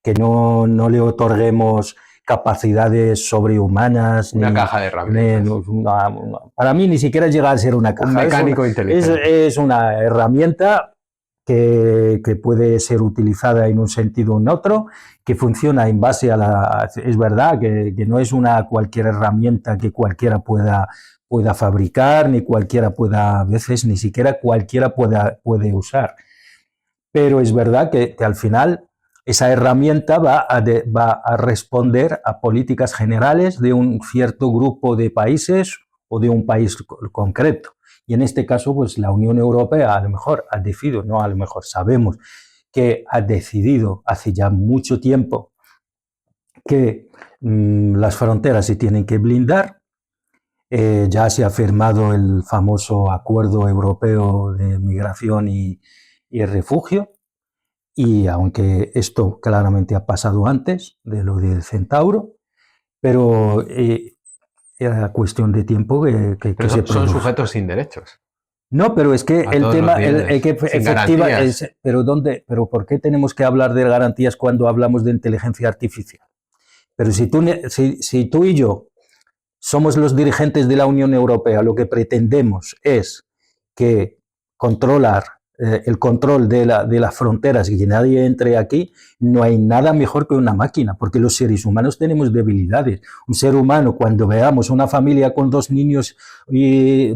Que no le otorguemos capacidades sobrehumanas. Una caja de herramientas. Para mí ni siquiera llega a ser una caja. Un mecánico inteligente. Es una herramienta que puede ser utilizada en un sentido o en otro, que funciona en base a es verdad que no es cualquier herramienta que cualquiera pueda fabricar, ni cualquiera pueda, a veces ni siquiera cualquiera puede usar. Pero es verdad que al final esa herramienta va a responder a políticas generales de un cierto grupo de países o de un país concreto. Y en este caso, pues la Unión Europea a lo mejor ha decidido, no a lo mejor, sabemos que ha decidido hace ya mucho tiempo que las fronteras se tienen que blindar. Ya se ha firmado el famoso Acuerdo Europeo de Migración y Refugio, y aunque esto claramente ha pasado antes de lo del Centauro, pero era cuestión de tiempo que pero se son sujetos sin derechos. No, pero es que el tema, pero ¿por qué tenemos que hablar de garantías cuando hablamos de inteligencia artificial? Pero si tú y yo somos los dirigentes de la Unión Europea, lo que pretendemos es que controlar el control de las fronteras y que nadie entre aquí, no hay nada mejor que una máquina, porque los seres humanos tenemos debilidades. Un ser humano, cuando veamos una familia con dos niños y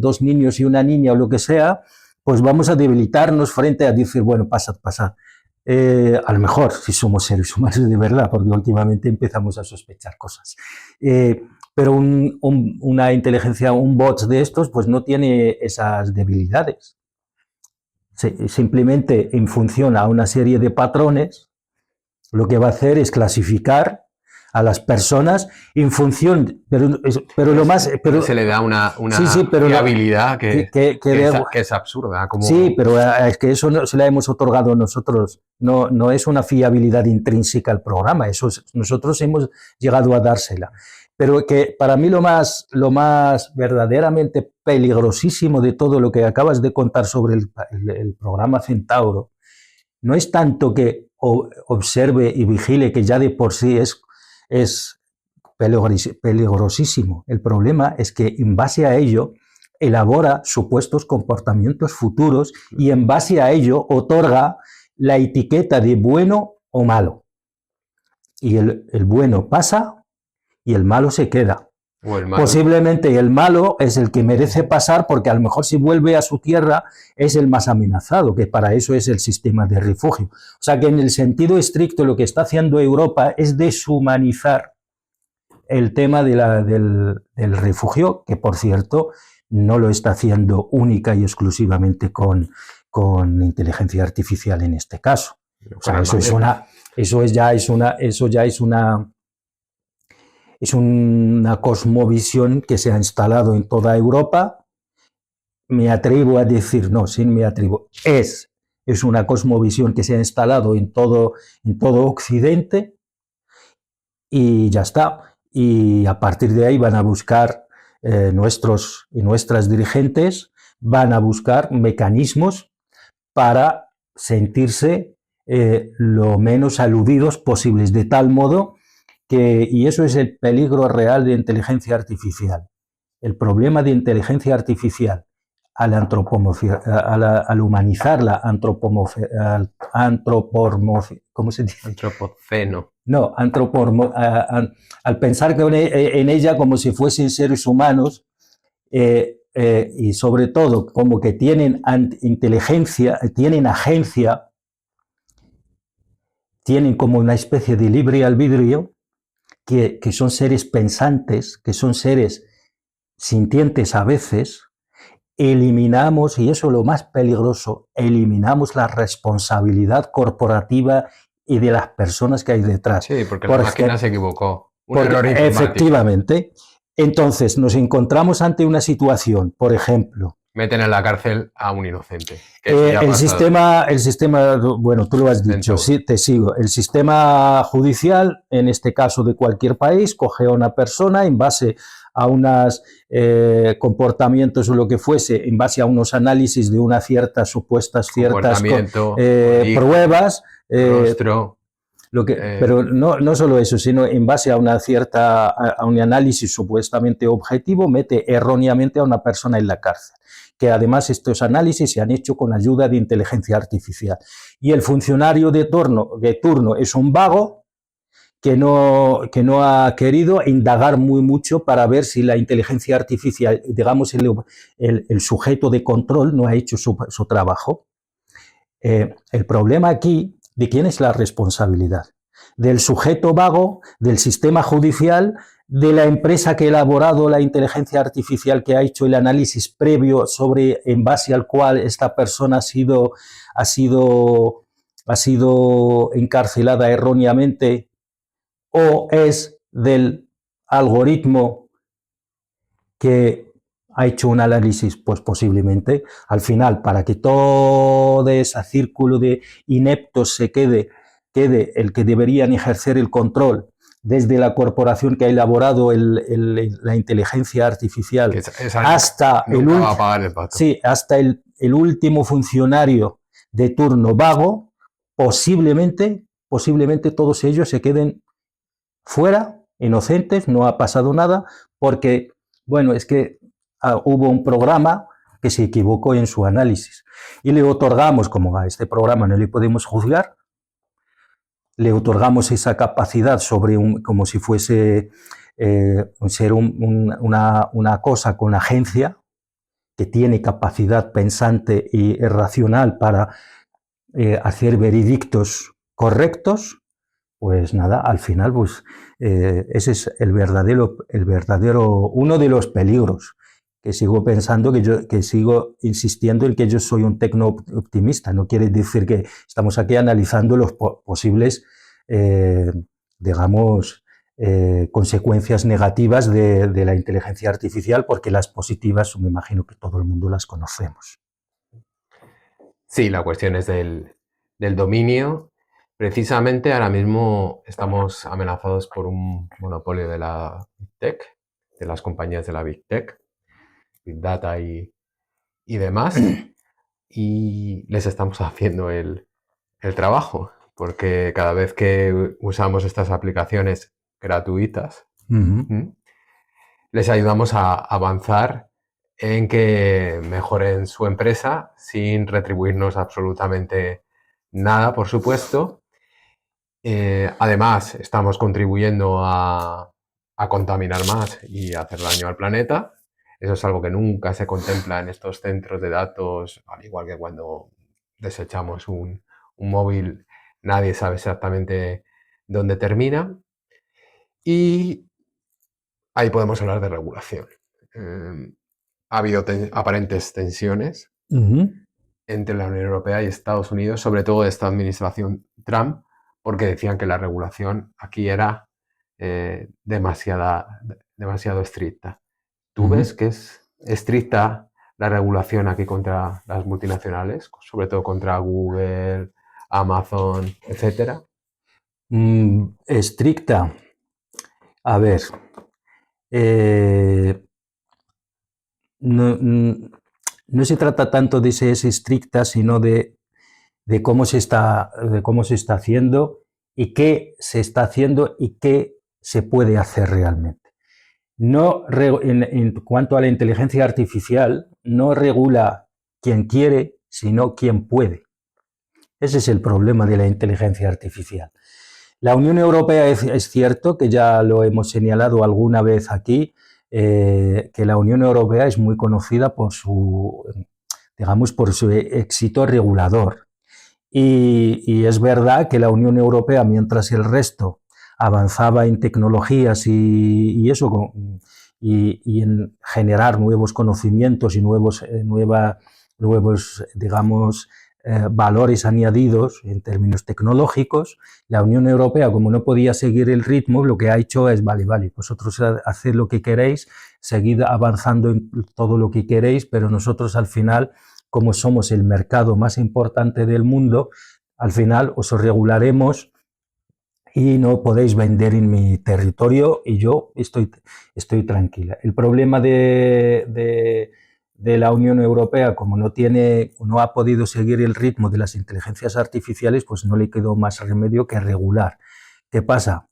una niña o lo que sea, pues vamos a debilitarnos frente a decir, bueno, pasad. A lo mejor, si somos seres humanos de verdad, porque últimamente empezamos a sospechar cosas. Pero una inteligencia, un bot de estos, pues no tiene esas debilidades. Simplemente en función a una serie de patrones, lo que va a hacer es clasificar a las personas en función, pero lo más... Pero, se le da una sí, pero fiabilidad que es absurda. Como... Sí, pero es que eso no se la hemos otorgado nosotros, no es una fiabilidad intrínseca al programa, eso nosotros hemos llegado a dársela. Pero que para mí lo más verdaderamente peligrosísimo de todo lo que acabas de contar sobre el programa Centauro no es tanto que observe y vigile, que ya de por sí es peligrosísimo. El problema es que en base a ello elabora supuestos comportamientos futuros y en base a ello otorga la etiqueta de bueno o malo. Y el bueno pasa y el malo se queda. Posiblemente el malo es el que merece pasar porque a lo mejor si vuelve a su tierra es el más amenazado, que para eso es el sistema de refugio. O sea que en el sentido estricto lo que está haciendo Europa es deshumanizar el tema del refugio, que por cierto no lo está haciendo única y exclusivamente con inteligencia artificial en este caso. O sea, eso ya es una cosmovisión que se ha instalado en toda Europa. Me atrevo a decir, no, sí me atrevo, es una cosmovisión que se ha instalado en todo Occidente y ya está. Y a partir de ahí van a buscar nuestras dirigentes, van a buscar mecanismos para sentirse lo menos aludidos posibles, de tal modo y eso es el peligro real de inteligencia artificial. El problema de inteligencia artificial al humanizarla, ¿cómo se dice? Antropoceno. No, al pensar en ella como si fuesen seres humanos y sobre todo como que tienen inteligencia, tienen agencia, tienen como una especie de libre albedrío, que son seres pensantes, que son seres sintientes a veces, eliminamos, y eso es lo más peligroso, eliminamos la responsabilidad corporativa y de las personas que hay detrás. Sí, porque la máquina se equivocó. Un error informático. Efectivamente. Entonces, nos encontramos ante una situación, por ejemplo... Meten en la cárcel a un inocente. El sistema, bueno, tú lo has dicho, sí, te sigo. El sistema judicial, en este caso de cualquier país, coge a una persona en base a unos comportamientos o lo que fuese, en base a unos análisis de unas ciertas pruebas. Rostro. Pero no solo eso, sino en base a un análisis supuestamente objetivo, mete erróneamente a una persona en la cárcel. Que además estos análisis se han hecho con ayuda de inteligencia artificial. Y el funcionario de turno es un vago que no ha querido indagar muy mucho para ver si la inteligencia artificial, digamos, el sujeto de control no ha hecho su trabajo. El problema aquí, ¿de quién es la responsabilidad? Del sujeto vago, del sistema judicial, de la empresa que ha elaborado la inteligencia artificial, que ha hecho el análisis previo en base al cual esta persona ha sido encarcelada erróneamente, o es del algoritmo que ha hecho un análisis, pues posiblemente, al final, para que todo ese círculo de ineptos se quede el que deberían ejercer el control desde la corporación que ha elaborado la inteligencia artificial hasta el último funcionario de turno vago, posiblemente todos ellos se queden fuera, inocentes, no ha pasado nada, porque, bueno, es que hubo un programa que se equivocó en su análisis y le otorgamos, como a este programa no le podemos juzgar, le otorgamos esa capacidad como si fuese ser una cosa con agencia, que tiene capacidad pensante y racional para hacer veredictos correctos. Pues nada, al final, pues ese es el verdadero, uno de los peligros, que sigo pensando, que sigo insistiendo en que yo soy un tecno-optimista. No quiere decir que estamos aquí analizando los posibles, digamos, consecuencias negativas de la inteligencia artificial, porque las positivas me imagino que todo el mundo las conocemos. Sí, la cuestión es del dominio. Precisamente ahora mismo estamos amenazados por un monopolio de la Big Tech, de las compañías de la Big Tech, Big Data y demás, y les estamos haciendo el trabajo, porque cada vez que usamos estas aplicaciones gratuitas, les ayudamos a avanzar en que mejoren su empresa sin retribuirnos absolutamente nada, por supuesto. Además, estamos contribuyendo a contaminar más y a hacer daño al planeta. Eso es algo que nunca se contempla en estos centros de datos, al igual que cuando desechamos un móvil, nadie sabe exactamente dónde termina. Y ahí podemos hablar de regulación. Ha habido aparentes tensiones entre la Unión Europea y Estados Unidos, sobre todo de esta administración Trump, porque decían que la regulación aquí era demasiado estricta. ¿Tú ves que es estricta la regulación aquí contra las multinacionales, sobre todo contra Google, Amazon, etcétera? Estricta. A ver, no se trata tanto de ser estricta, sino de cómo se está haciendo y qué se está haciendo y qué se puede hacer realmente. No, en cuanto a la inteligencia artificial, no regula quien quiere, sino quien puede. Ese es el problema de la inteligencia artificial. La Unión Europea es cierto que ya lo hemos señalado alguna vez aquí, que la Unión Europea es muy conocida por su éxito regulador. Y es verdad que la Unión Europea, mientras el resto avanzaba en tecnologías y en generar nuevos conocimientos y nuevos digamos, valores añadidos en términos tecnológicos, la Unión Europea, como no podía seguir el ritmo, lo que ha hecho es, vale, vosotros haced lo que queréis, seguid avanzando en todo lo que queréis, pero nosotros al final, como somos el mercado más importante del mundo, al final os regularemos y no podéis vender en mi territorio y yo estoy tranquila. El problema de la Unión Europea, como no ha podido seguir el ritmo de las inteligencias artificiales, pues no le quedó más remedio que regular. ¿Qué pasa?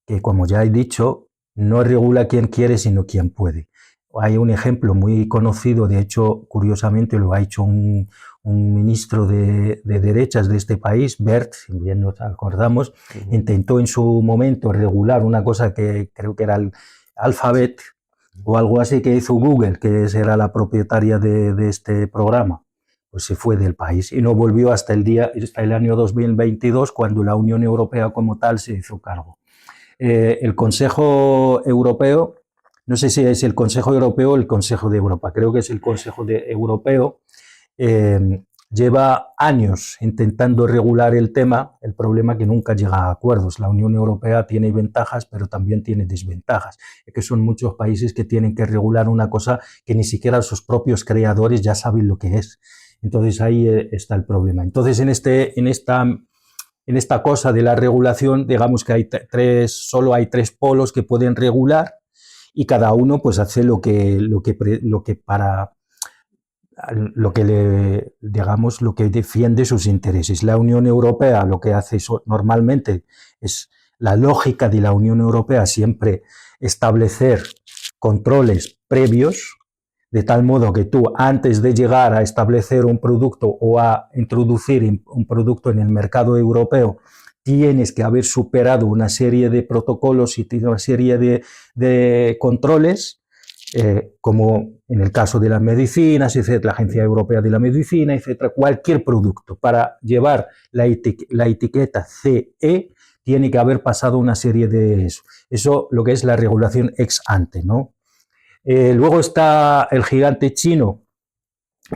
Que, como ya he dicho, no regula quien quiere, sino quien puede. Hay un ejemplo muy conocido, de hecho, curiosamente lo ha hecho un ministro de derechas de este país, Bert, si bien nos acordamos, intentó en su momento regular una cosa que creo que era el Alphabet o algo así que hizo Google, que era la propietaria de este programa. Pues se fue del país y no volvió hasta el año 2022, cuando la Unión Europea como tal se hizo cargo. El Consejo Europeo, no sé si es el Consejo Europeo o el Consejo de Europa, creo que es el Consejo Europeo, lleva años intentando regular el tema, el problema que nunca llega a acuerdos. La Unión Europea tiene ventajas, pero también tiene desventajas, que son muchos países que tienen que regular una cosa que ni siquiera sus propios creadores ya saben lo que es. Entonces ahí está el problema. Entonces en esta cosa de la regulación, digamos que solo hay tres polos que pueden regular y cada uno pues hace lo que defiende sus intereses. La Unión Europea lo que hace normalmente es la lógica de la Unión Europea, siempre establecer controles previos, de tal modo que tú, antes de llegar a establecer un producto o a introducir un producto en el mercado europeo, tienes que haber superado una serie de protocolos y una serie de controles, como en el caso de las medicinas, etc., la Agencia Europea de la Medicina, etc., cualquier producto. Para llevar la etiqueta CE tiene que haber pasado una serie de eso. Eso lo que es la regulación ex ante, ¿no? Luego está el gigante chino,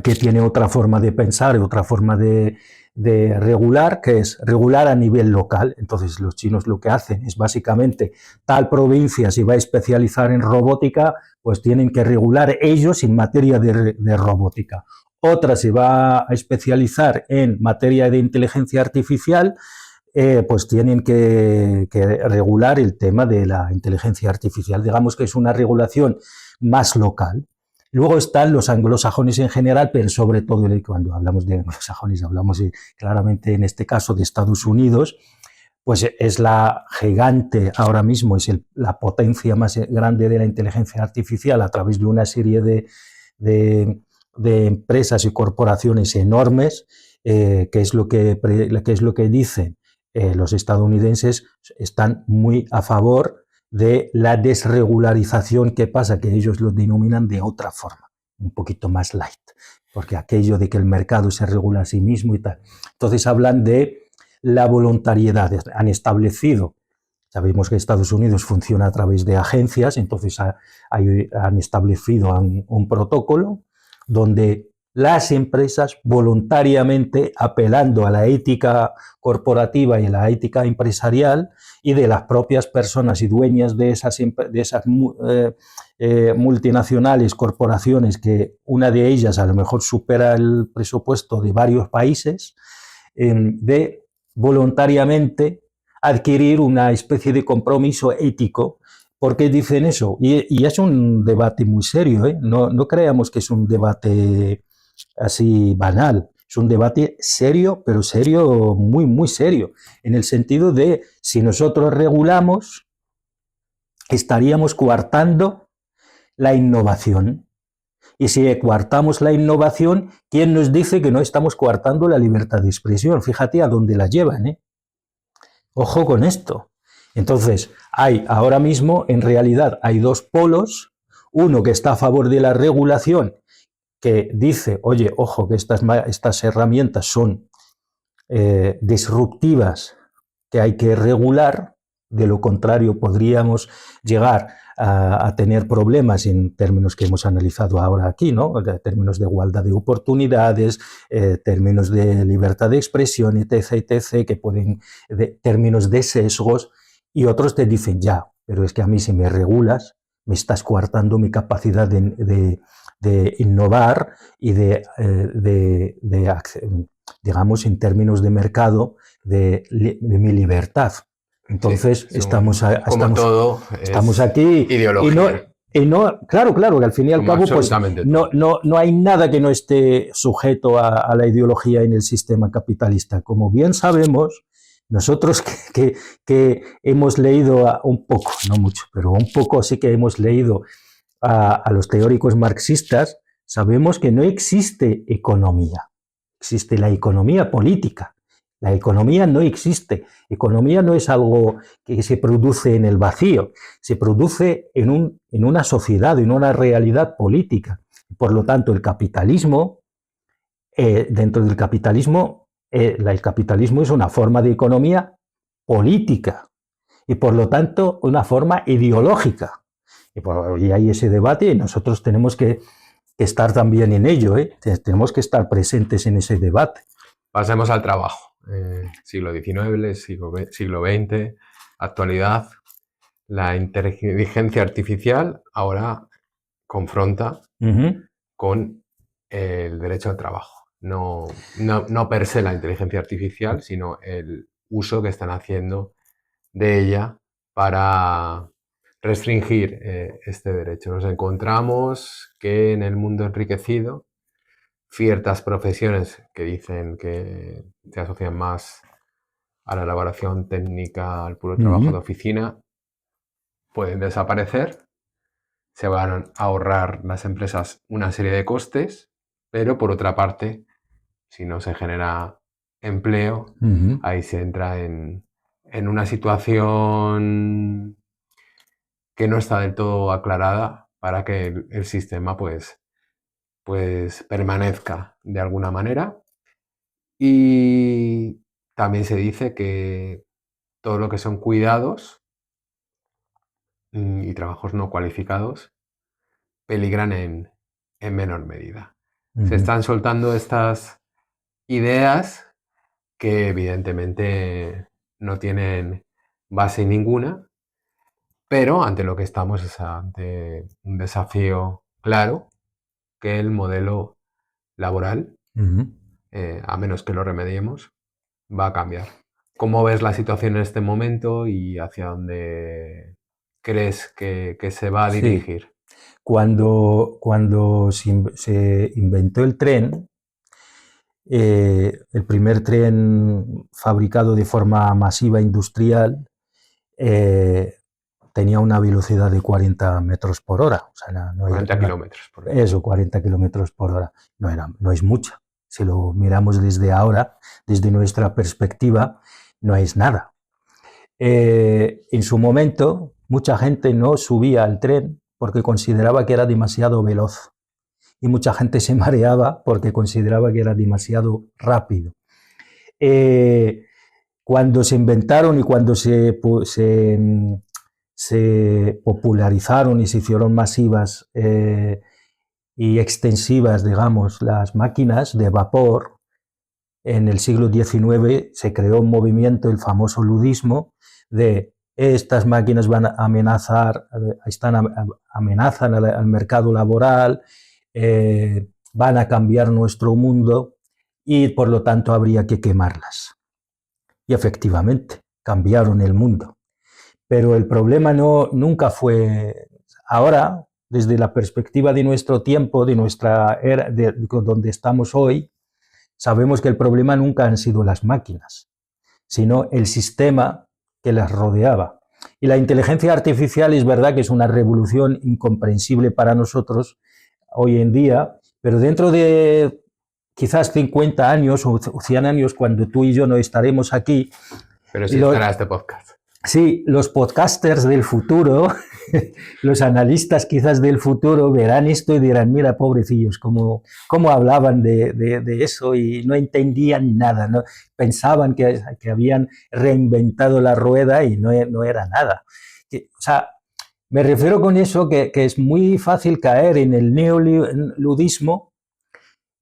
que tiene otra forma de pensar, otra forma de de regular, que es regular a nivel local. Entonces los chinos lo que hacen es básicamente tal provincia si va a especializar en robótica, pues tienen que regular ellos en materia de robótica. Otra se va a especializar en materia de inteligencia artificial, pues tienen que regular el tema de la inteligencia artificial. Digamos que es una regulación más local. Luego están los anglosajones en general, pero sobre todo cuando hablamos de anglosajones hablamos claramente en este caso de Estados Unidos, pues es la gigante ahora mismo, es la potencia más grande de la inteligencia artificial a través de una serie de empresas y corporaciones enormes, que es lo que dicen los estadounidenses, están muy a favor de la desregularización. ¿Qué pasa? Que ellos lo denominan de otra forma, un poquito más light, porque aquello de que el mercado se regula a sí mismo y tal. Entonces hablan de la voluntariedad. Han establecido, sabemos que Estados Unidos funciona a través de agencias, entonces han establecido un protocolo donde las empresas voluntariamente, apelando a la ética corporativa y a la ética empresarial y de las propias personas y dueñas de esas multinacionales, corporaciones, que una de ellas a lo mejor supera el presupuesto de varios países, de voluntariamente adquirir una especie de compromiso ético. ¿Por qué dicen eso? Y es un debate muy serio, ¿eh? No creamos que es un debate así banal. Es un debate serio, pero serio, muy, muy serio, en el sentido de si nosotros regulamos, estaríamos coartando la innovación. Y si coartamos la innovación, ¿quién nos dice que no estamos coartando la libertad de expresión? Fíjate a dónde la llevan, ¿eh? Ojo con esto. Entonces, ahora mismo, en realidad, hay dos polos. Uno que está a favor de la regulación, que dice, oye, ojo, que estas herramientas son disruptivas, que hay que regular. De lo contrario, podríamos llegar a tener problemas en términos que hemos analizado ahora aquí, ¿no? Términos de igualdad de oportunidades, términos de libertad de expresión, etc., etc., que pueden, términos de sesgos, y otros te dicen, ya, pero es que a mí si me regulas, me estás coartando mi capacidad de innovar y digamos, en términos de mercado, de mi libertad. Entonces, sí, estamos aquí ideología. Claro, que al fin y al Como cabo, pues no hay nada que no esté sujeto a la ideología en el sistema capitalista. Como bien sabemos, nosotros que hemos leído un poco, no mucho, pero un poco sí que hemos leído a los teóricos marxistas, sabemos que no existe economía, existe la economía política. La economía no existe. Economía no es algo que se produce en el vacío, se produce en una sociedad, en una realidad política. Por lo tanto, el capitalismo, dentro del capitalismo, el capitalismo es una forma de economía política y por lo tanto una forma ideológica. Y hay ese debate y nosotros tenemos que estar también en ello, ¿eh? Tenemos que estar presentes en ese debate. Pasemos al trabajo. Siglo XIX, siglo XX, actualidad. La inteligencia artificial ahora confronta con el derecho al trabajo. No per se la inteligencia artificial, sino el uso que están haciendo de ella para restringir este derecho. Nos encontramos que en el mundo enriquecido ciertas profesiones que dicen que se asocian más a la elaboración técnica, al puro trabajo de oficina, pueden desaparecer. Se van a ahorrar las empresas una serie de costes, pero por otra parte, si no se genera empleo, ahí se entra en una situación que no está del todo aclarada para que el sistema pues permanezca de alguna manera. Y también se dice que todo lo que son cuidados y trabajos no cualificados peligran en menor medida. Se están soltando estas ideas que evidentemente no tienen base ninguna, pero ante lo que estamos es ante un desafío claro, que el modelo laboral, a menos que lo remediemos, va a cambiar. ¿Cómo ves la situación en este momento y hacia dónde crees que se va a dirigir? Sí. Cuando se inventó el tren, el primer tren fabricado de forma masiva industrial, tenía una velocidad de 40 metros por hora. O sea, 40 kilómetros por hora. Eso, 40 kilómetros por hora. No es mucha. Si lo miramos desde ahora, desde nuestra perspectiva, no es nada. En su momento, mucha gente no subía al tren porque consideraba que era demasiado veloz. Y mucha gente se mareaba porque consideraba que era demasiado rápido. Cuando se inventaron y cuando se popularizaron y se hicieron masivas y extensivas, digamos, las máquinas de vapor, en el siglo XIX se creó un movimiento, el famoso ludismo, de estas máquinas van a amenazan al mercado laboral, van a cambiar nuestro mundo y por lo tanto habría que quemarlas. Y efectivamente, cambiaron el mundo. Pero el problema nunca fue... Ahora, desde la perspectiva de nuestro tiempo, de nuestra era, de donde estamos hoy, sabemos que el problema nunca han sido las máquinas, sino el sistema que las rodeaba. Y la inteligencia artificial es verdad que es una revolución incomprensible para nosotros hoy en día, pero dentro de quizás 50 años o 100 años, cuando tú y yo no estaremos aquí... Pero sí estará este podcast. Sí, los podcasters del futuro, los analistas quizás del futuro verán esto y dirán, mira, pobrecillos, cómo hablaban de eso y no entendían nada, ¿no? Pensaban que habían reinventado la rueda y no era nada. O sea, me refiero con eso que es muy fácil caer en el neoludismo,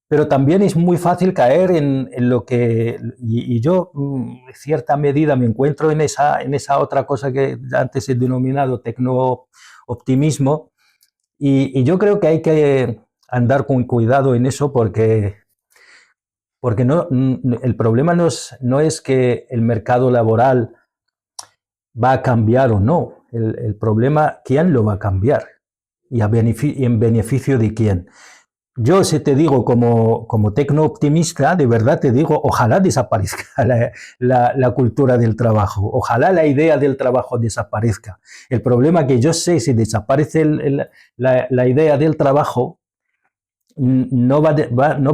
pero también es muy fácil caer en lo que... Y yo, en cierta medida, me encuentro en esa otra cosa que antes he denominado tecno-optimismo, y yo creo que hay que andar con cuidado en eso porque el problema no es que el mercado laboral va a cambiar o no. El problema, ¿quién lo va a cambiar? ¿Y en beneficio de quién? Yo, si te digo como tecno-optimista, de verdad te digo, ojalá desaparezca la cultura del trabajo, ojalá la idea del trabajo desaparezca. El problema que yo sé, si desaparece la idea del trabajo, no va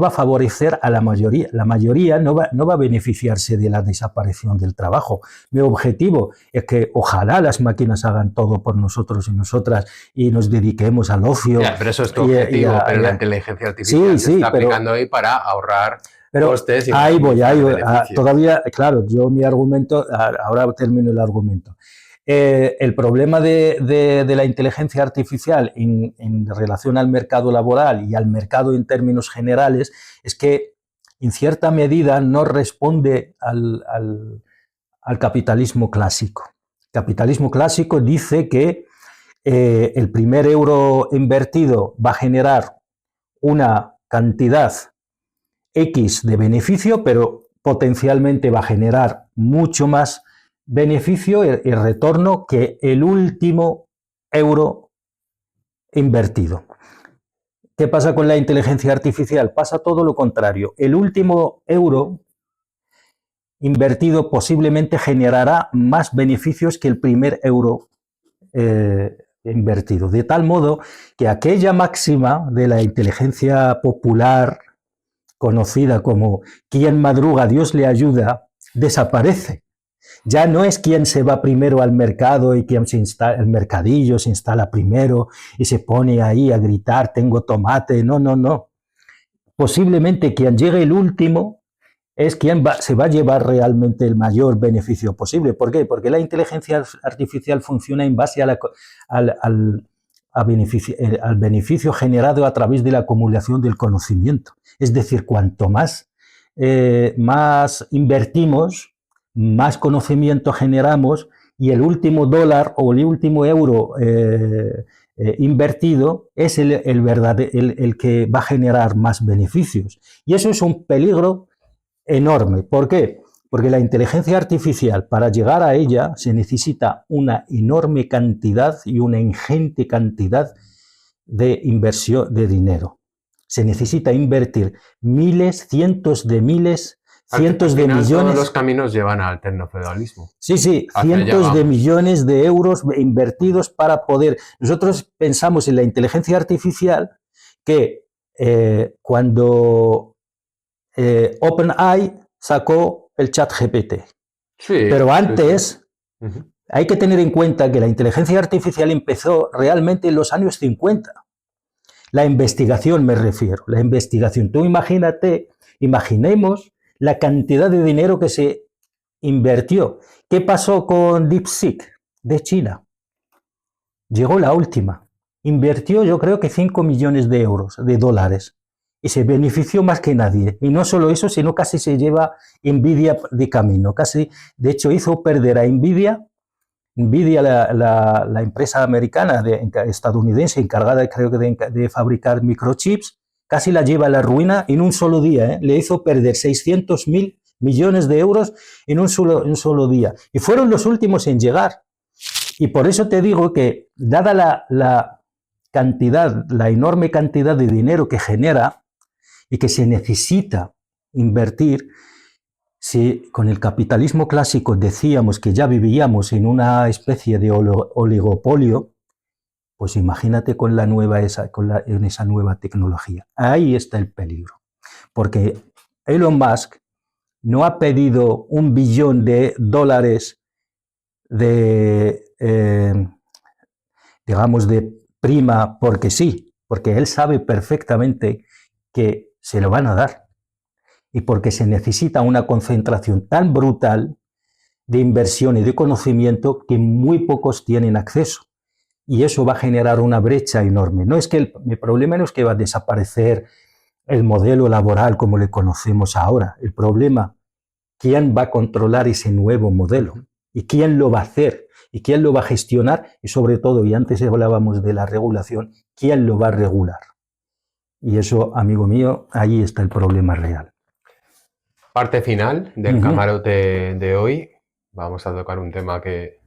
a favorecer a la mayoría. La mayoría no va a beneficiarse de la desaparición del trabajo. Mi objetivo es que ojalá las máquinas hagan todo por nosotros y nosotras y nos dediquemos al ocio. Ya, pero eso es tu objetivo, pero la inteligencia artificial se está aplicando ahí para ahorrar costes. Y ahí voy, todavía, claro, yo mi argumento, ahora termino el argumento. El problema de la inteligencia artificial en relación al mercado laboral y al mercado en términos generales es que en cierta medida no responde al capitalismo clásico. El capitalismo clásico dice que el primer euro invertido va a generar una cantidad X de beneficio, pero potencialmente va a generar mucho más beneficio y retorno que el último euro invertido. ¿Qué pasa con la inteligencia artificial? Pasa todo lo contrario. El último euro invertido posiblemente generará más beneficios que el primer euro invertido. De tal modo que aquella máxima de la inteligencia popular, conocida como quien madruga, Dios le ayuda, desaparece. Ya no es quien se va primero al mercado y quien el mercadillo se instala primero y se pone ahí a gritar, tengo tomate. No. Posiblemente quien llegue el último es quien se va a llevar realmente el mayor beneficio posible. ¿Por qué? Porque la inteligencia artificial funciona en base al beneficio generado a través de la acumulación del conocimiento. Es decir, cuanto más más invertimos, más conocimiento generamos y el último dólar o el último euro invertido es el que va a generar más beneficios. Y eso es un peligro enorme. ¿Por qué? Porque la inteligencia artificial, para llegar a ella, se necesita una enorme cantidad y una ingente cantidad de inversión de dinero. Se necesita invertir miles, cientos de miles, cientos de millones. Todos los caminos llevan al tecnofeudalismo. Sí, cientos de millones de euros invertidos para poder. Nosotros pensamos en la inteligencia artificial que cuando OpenAI sacó el ChatGPT. Sí, pero antes hay que tener en cuenta que la inteligencia artificial empezó realmente en los años 50. La investigación me refiero, la investigación. Tú imaginemos la cantidad de dinero que se invirtió. ¿Qué pasó con DeepSeek de China? Llegó la última. Invirtió yo creo que 5 millones de euros, de dólares. Y se benefició más que nadie. Y no solo eso, sino casi se lleva Nvidia de camino. Casi, de hecho, hizo perder a Nvidia, la empresa americana, estadounidense, encargada creo que de fabricar microchips, casi la lleva a la ruina en un solo día. Le hizo perder 600.000 millones de euros en un solo día. Y fueron los últimos en llegar. Y por eso te digo que, dada la enorme cantidad de dinero que genera y que se necesita invertir, si con el capitalismo clásico decíamos que ya vivíamos en una especie de oligopolio, pues imagínate con en esa nueva tecnología. Ahí está el peligro. Porque Elon Musk no ha pedido $1 billón digamos, de prima porque sí, porque él sabe perfectamente que se lo van a dar y porque se necesita una concentración tan brutal de inversión y de conocimiento que muy pocos tienen acceso. Y eso va a generar una brecha enorme. No es que el problema no es que va a desaparecer el modelo laboral como le conocemos ahora. El problema, ¿quién va a controlar ese nuevo modelo? ¿Y quién lo va a hacer? ¿Y quién lo va a gestionar? Y sobre todo, y antes hablábamos de la regulación, ¿quién lo va a regular? Y eso, amigo mío, ahí está el problema real. Parte final del camarote de hoy. Vamos a tocar un tema que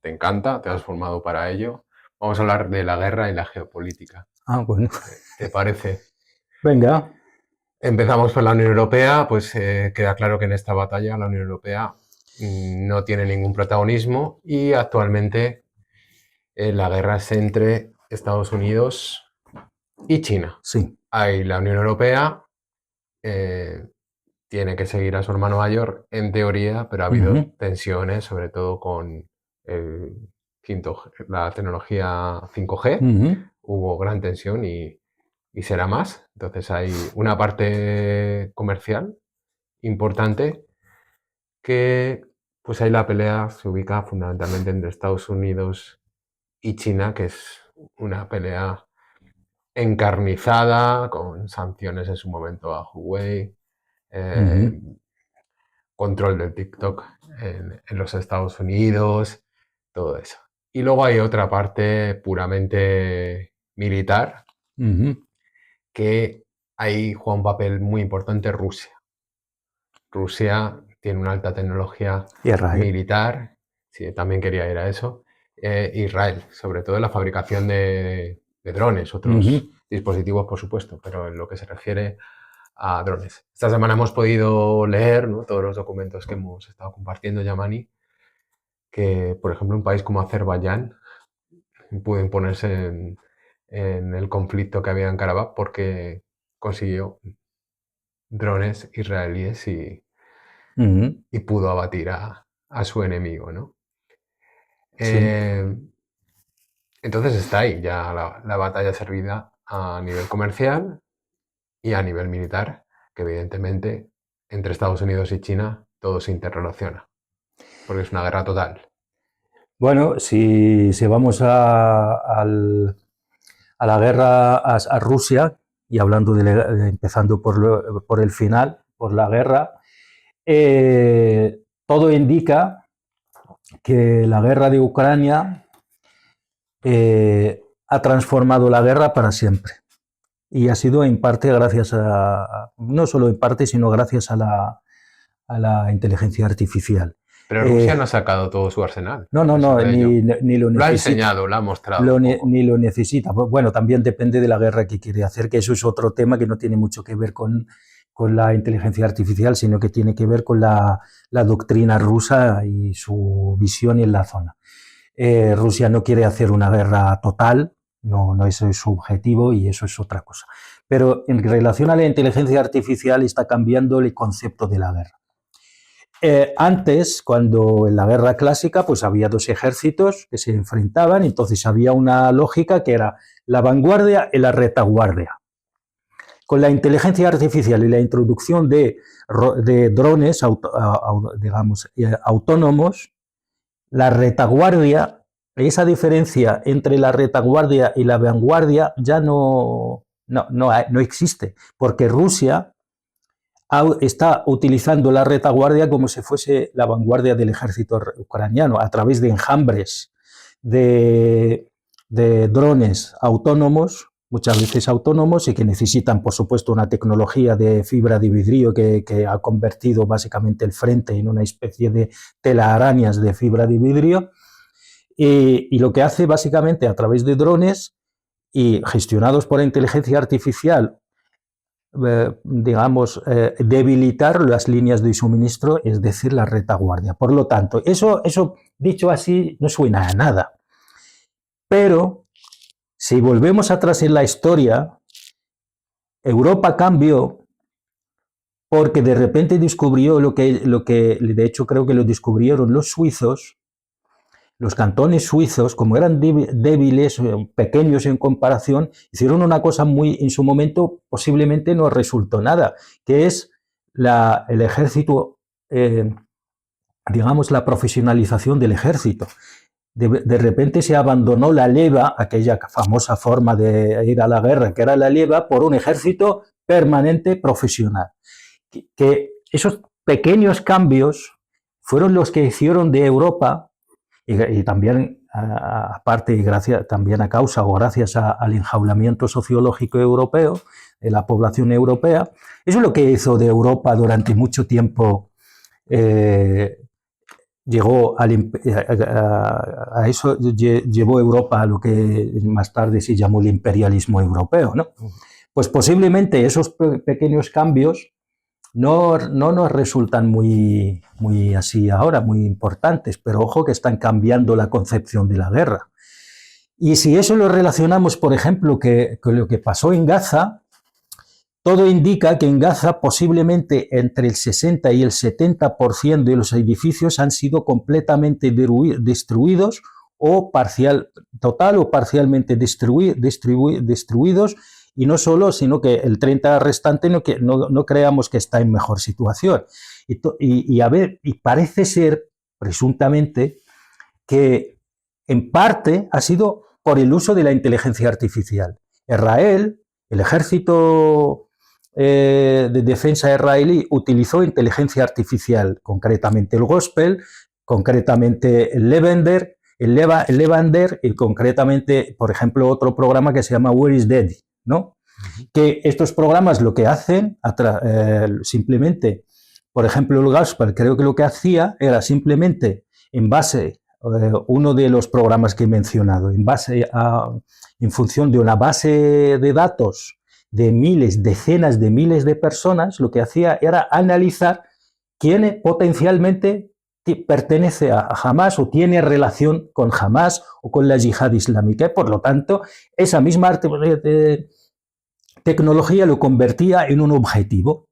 te encanta, te has formado para ello. Vamos a hablar de la guerra y la geopolítica. Bueno. ¿Te parece? Venga. Empezamos por la Unión Europea, pues queda claro que en esta batalla la Unión Europea no tiene ningún protagonismo y actualmente la guerra es entre Estados Unidos y China. Sí. Ahí la Unión Europea tiene que seguir a su hermano mayor en teoría, pero ha habido tensiones, sobre todo con la tecnología 5G. Hubo gran tensión y será más. Entonces hay una parte comercial importante que, pues ahí la pelea se ubica fundamentalmente entre Estados Unidos y China, que es una pelea encarnizada, con sanciones en su momento a Huawei, control del TikTok en los Estados Unidos, todo eso. Y luego hay otra parte puramente militar, que ahí juega un papel muy importante Rusia. Rusia tiene una alta tecnología militar, sí, también quería ir a eso. Israel, sobre todo en la fabricación de drones, otros dispositivos, por supuesto, pero en lo que se refiere a drones. Esta semana hemos podido leer, ¿no?, todos los documentos que hemos estado compartiendo, Yamani, que, por ejemplo, un país como Azerbaiyán pudo imponerse en el conflicto que había en Karabaj porque consiguió drones israelíes y pudo abatir a su enemigo, ¿no? Sí. Entonces está ahí ya la batalla servida a nivel comercial y a nivel militar, que evidentemente entre Estados Unidos y China todo se interrelaciona, porque es una guerra total. Bueno, si vamos a la guerra a Rusia, y hablando empezando por el final, por la guerra, todo indica que la guerra de Ucrania ha transformado la guerra para siempre. Y ha sido en parte gracias no solo en parte, sino gracias a la inteligencia artificial. Pero Rusia no ha sacado todo su arsenal. No, ni lo necesita. Lo ha enseñado, lo ha mostrado. Ni lo necesita. Bueno, también depende de la guerra que quiere hacer, que eso es otro tema que no tiene mucho que ver con la inteligencia artificial, sino que tiene que ver con la doctrina rusa y su visión en la zona. Rusia no quiere hacer una guerra total, no ese es su objetivo y eso es otra cosa. Pero en relación a la inteligencia artificial está cambiando el concepto de la guerra. Antes, cuando en la guerra clásica, pues había dos ejércitos que se enfrentaban, entonces había una lógica que era la vanguardia y la retaguardia. Con la inteligencia artificial y la introducción de drones autónomos, la retaguardia, esa diferencia entre la retaguardia y la vanguardia ya no existe, porque Rusia está utilizando la retaguardia como si fuese la vanguardia del ejército ucraniano, a través de enjambres de drones autónomos, muchas veces autónomos, y que necesitan, por supuesto, una tecnología de fibra de vidrio que ha convertido básicamente el frente en una especie de telarañas de fibra de vidrio, y lo que hace básicamente a través de drones y gestionados por inteligencia artificial, debilitar las líneas de suministro, es decir, la retaguardia. Por lo tanto, eso dicho así no suena a nada. Pero si volvemos atrás en la historia, Europa cambió porque de repente descubrió lo que de hecho creo que lo descubrieron los suizos. Los cantones suizos, como eran débiles, pequeños en comparación, hicieron una cosa muy, en su momento, posiblemente no resultó nada, que es el ejército, digamos, la profesionalización del ejército. De repente se abandonó la leva, aquella famosa forma de ir a la guerra, que era la leva, por un ejército permanente profesional. Que esos pequeños cambios fueron los que hicieron de Europa, y también, aparte, y gracias, también a causa o gracias al enjaulamiento sociológico europeo, de la población europea, eso es lo que hizo de Europa durante mucho tiempo, llevó Europa a lo que más tarde se llamó el imperialismo europeo, ¿no? Pues posiblemente esos pequeños cambios no nos resultan muy así ahora, muy importantes, pero ojo que están cambiando la concepción de la guerra. Y si eso lo relacionamos, por ejemplo, con lo que pasó en Gaza, todo indica que en Gaza posiblemente entre el 60 y el 70% de los edificios han sido completamente destruidos o total o parcialmente destruidos. Y no solo, sino que el 30% restante no creamos que está en mejor situación. Y parece ser, presuntamente, que en parte ha sido por el uso de la inteligencia artificial. Israel, el ejército de defensa israelí, utilizó inteligencia artificial, concretamente el Gospel, concretamente el Levander, y concretamente, por ejemplo, otro programa que se llama Where is Daddy, ¿no? Que estos programas lo que hacen, simplemente, por ejemplo, el Gospel, creo que lo que hacía era simplemente, en base, uno de los programas que he mencionado, en función de una base de datos de decenas de miles de personas, lo que hacía era analizar quién potencialmente pertenece a Hamas o tiene relación con Hamas o con la yihad islámica, y por lo tanto esa misma tecnología lo convertía en un objetivo,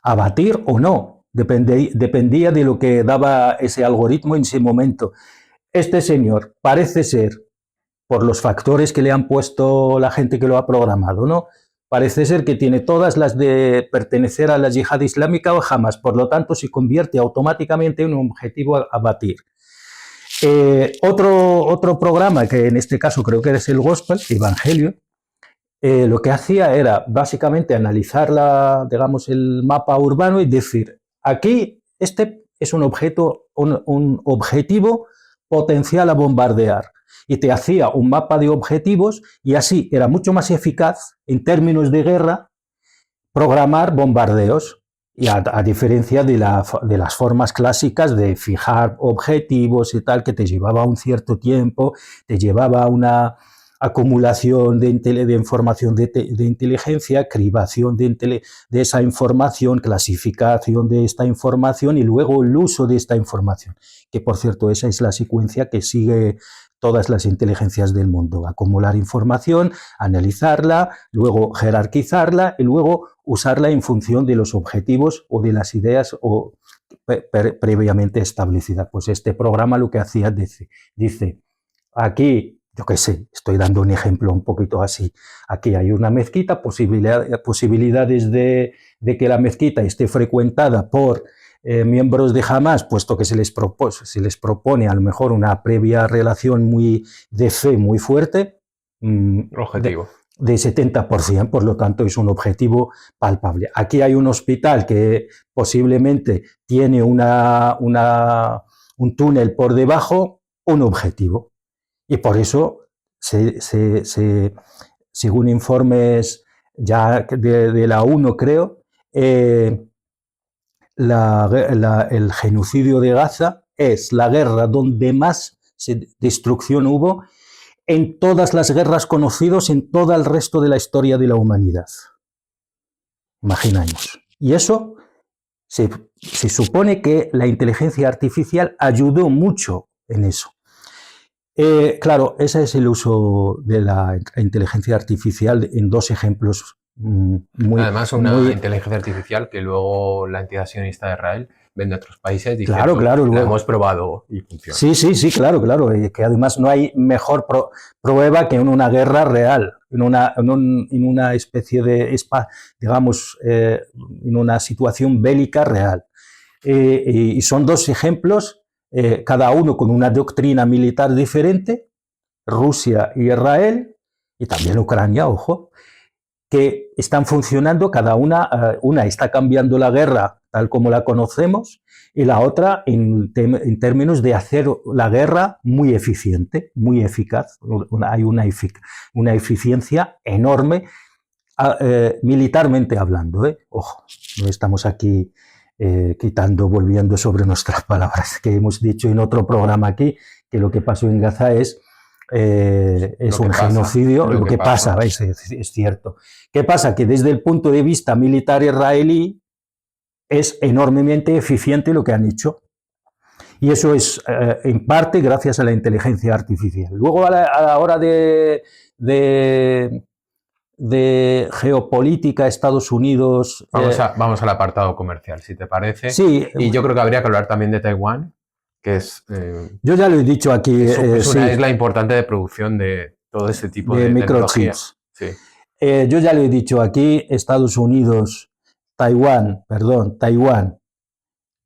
abatir o no, dependía de lo que daba ese algoritmo en ese momento. Este señor parece ser, por los factores que le han puesto la gente que lo ha programado, ¿no? Parece ser que tiene todas las de pertenecer a la yihad islámica o Hamas, por lo tanto se convierte automáticamente en un objetivo a abatir. Otro programa, que en este caso creo que es el Gospel, Evangelio, lo que hacía era básicamente analizar digamos, el mapa urbano y decir, aquí este es un objetivo potencial a bombardear. Y te hacía un mapa de objetivos y así era mucho más eficaz en términos de guerra programar bombardeos. Y a diferencia de las formas clásicas de fijar objetivos y tal, que te llevaba un cierto tiempo, te llevaba una acumulación de información de inteligencia, cribación de esa información, clasificación de esta información y luego el uso de esta información. Que, por cierto, esa es la secuencia que sigue todas las inteligencias del mundo. Acumular información, analizarla, luego jerarquizarla y luego usarla en función de los objetivos o de las ideas previamente establecidas. Pues este programa lo que hacía dice aquí, yo qué sé, estoy dando un ejemplo un poquito así, aquí hay una mezquita, posibilidades de que la mezquita esté frecuentada por miembros de Hamas, puesto que se les propone a lo mejor una previa relación de fe muy fuerte, Objetivo. de 70%, por lo tanto es un objetivo palpable. Aquí hay un hospital que posiblemente tiene un túnel por debajo, un objetivo. Y por eso, según informes ya de la ONU, creo, el genocidio de Gaza es la guerra donde más destrucción hubo en todas las guerras conocidas, en todo el resto de la historia de la humanidad. Imaginamos. Y eso se supone que la inteligencia artificial ayudó mucho en eso. Claro, ese es el uso de la inteligencia artificial en dos ejemplos Además, una inteligencia artificial que luego la entidad sionista de Israel vende a otros países diciendo claro, la hemos probado y funciona. Sí, claro. Que además no hay mejor prueba que en una guerra real, en una especie de, digamos, en una situación bélica real. Y son dos ejemplos, cada uno con una doctrina militar diferente, Rusia y Israel, y también Ucrania, ojo, que están funcionando, cada una está cambiando la guerra tal como la conocemos y la otra en términos de hacer la guerra muy eficiente, muy eficaz. Hay una eficiencia enorme militarmente hablando. Ojo, no estamos aquí volviendo sobre nuestras palabras que hemos dicho en otro programa aquí, que lo que pasó en Gaza es un genocidio, lo que pasa es cierto. ¿Qué pasa? Que desde el punto de vista militar israelí es enormemente eficiente lo que han hecho. Y eso es en parte gracias a la inteligencia artificial. Luego a la hora de geopolítica, Estados Unidos... Vamos al apartado comercial, si te parece. Sí. Y yo creo que habría que hablar también de Taiwán, que es... yo ya lo he dicho aquí. Es una isla importante de producción de todo ese tipo de microchips. Sí. Yo ya lo he dicho aquí, Estados Unidos, Taiwán,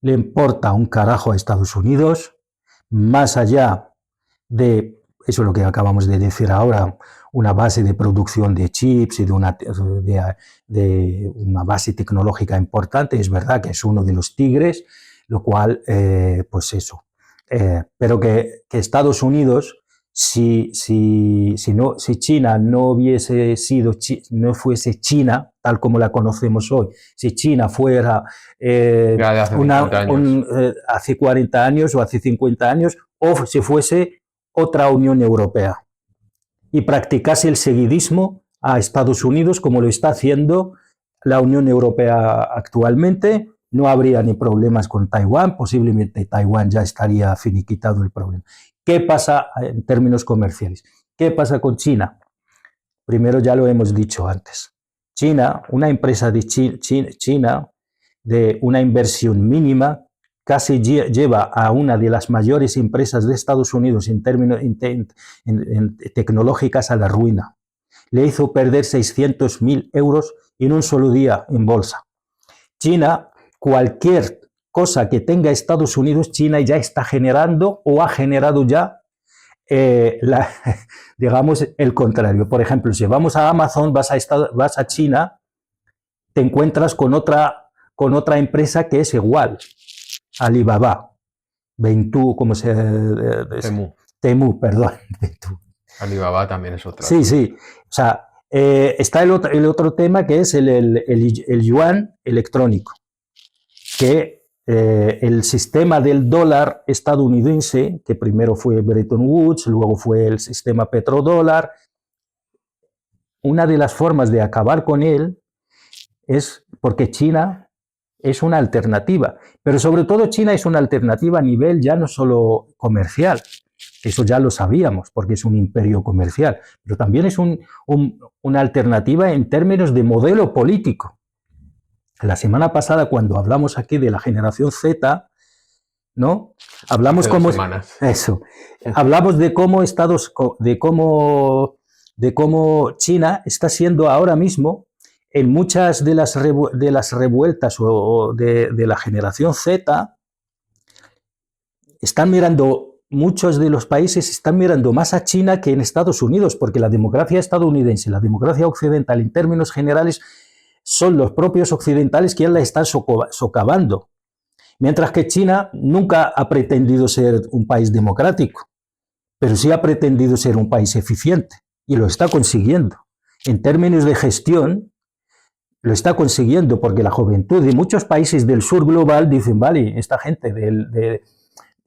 le importa un carajo a Estados Unidos, más allá de, eso es lo que acabamos de decir ahora, una base de producción de chips y de una base tecnológica importante, es verdad que es uno de los tigres, lo cual, pues eso. Pero que Estados Unidos, si China no fuese China, tal como la conocemos hoy, si China fuera hace 40 años o hace 50 años, o si fuese otra Unión Europea y practicase el seguidismo a Estados Unidos como lo está haciendo la Unión Europea actualmente, no habría ni problemas con Taiwán, posiblemente Taiwán ya estaría finiquitado el problema. ¿Qué pasa en términos comerciales? ¿Qué pasa con China? Primero ya lo hemos dicho antes. China, una empresa de China de una inversión mínima, casi lleva a una de las mayores empresas de Estados Unidos en términos tecnológicas a la ruina. Le hizo perder 600.000 euros en un solo día en bolsa. China, cualquier cosa que tenga Estados Unidos, China ya está generando o ha generado ya digamos el contrario. Por ejemplo, si vamos a Amazon, vas a China, te encuentras con otra empresa que es igual, Alibaba, Baidu, ¿cómo se...? Temu, perdón. Alibaba también es otra. Sí, sí. O sea, está el otro tema que es el yuan electrónico, que el sistema del dólar estadounidense, que primero fue Bretton Woods, luego fue el sistema petrodólar, una de las formas de acabar con él es porque China es una alternativa, pero sobre todo China es una alternativa a nivel ya no solo comercial, eso ya lo sabíamos porque es un imperio comercial, pero también es una alternativa en términos de modelo político. La semana pasada, cuando hablamos aquí de la generación Z, ¿no? Hablamos como eso. Hablamos de cómo China está siendo ahora mismo en muchas de las revueltas o de la generación Z, están mirando, muchos de los países están mirando más a China que en Estados Unidos, porque la democracia estadounidense, la democracia occidental en términos generales, son los propios occidentales quienes la están socavando. Mientras que China nunca ha pretendido ser un país democrático, pero sí ha pretendido ser un país eficiente y lo está consiguiendo. En términos de gestión, lo está consiguiendo porque la juventud de muchos países del sur global dicen, vale, esta gente de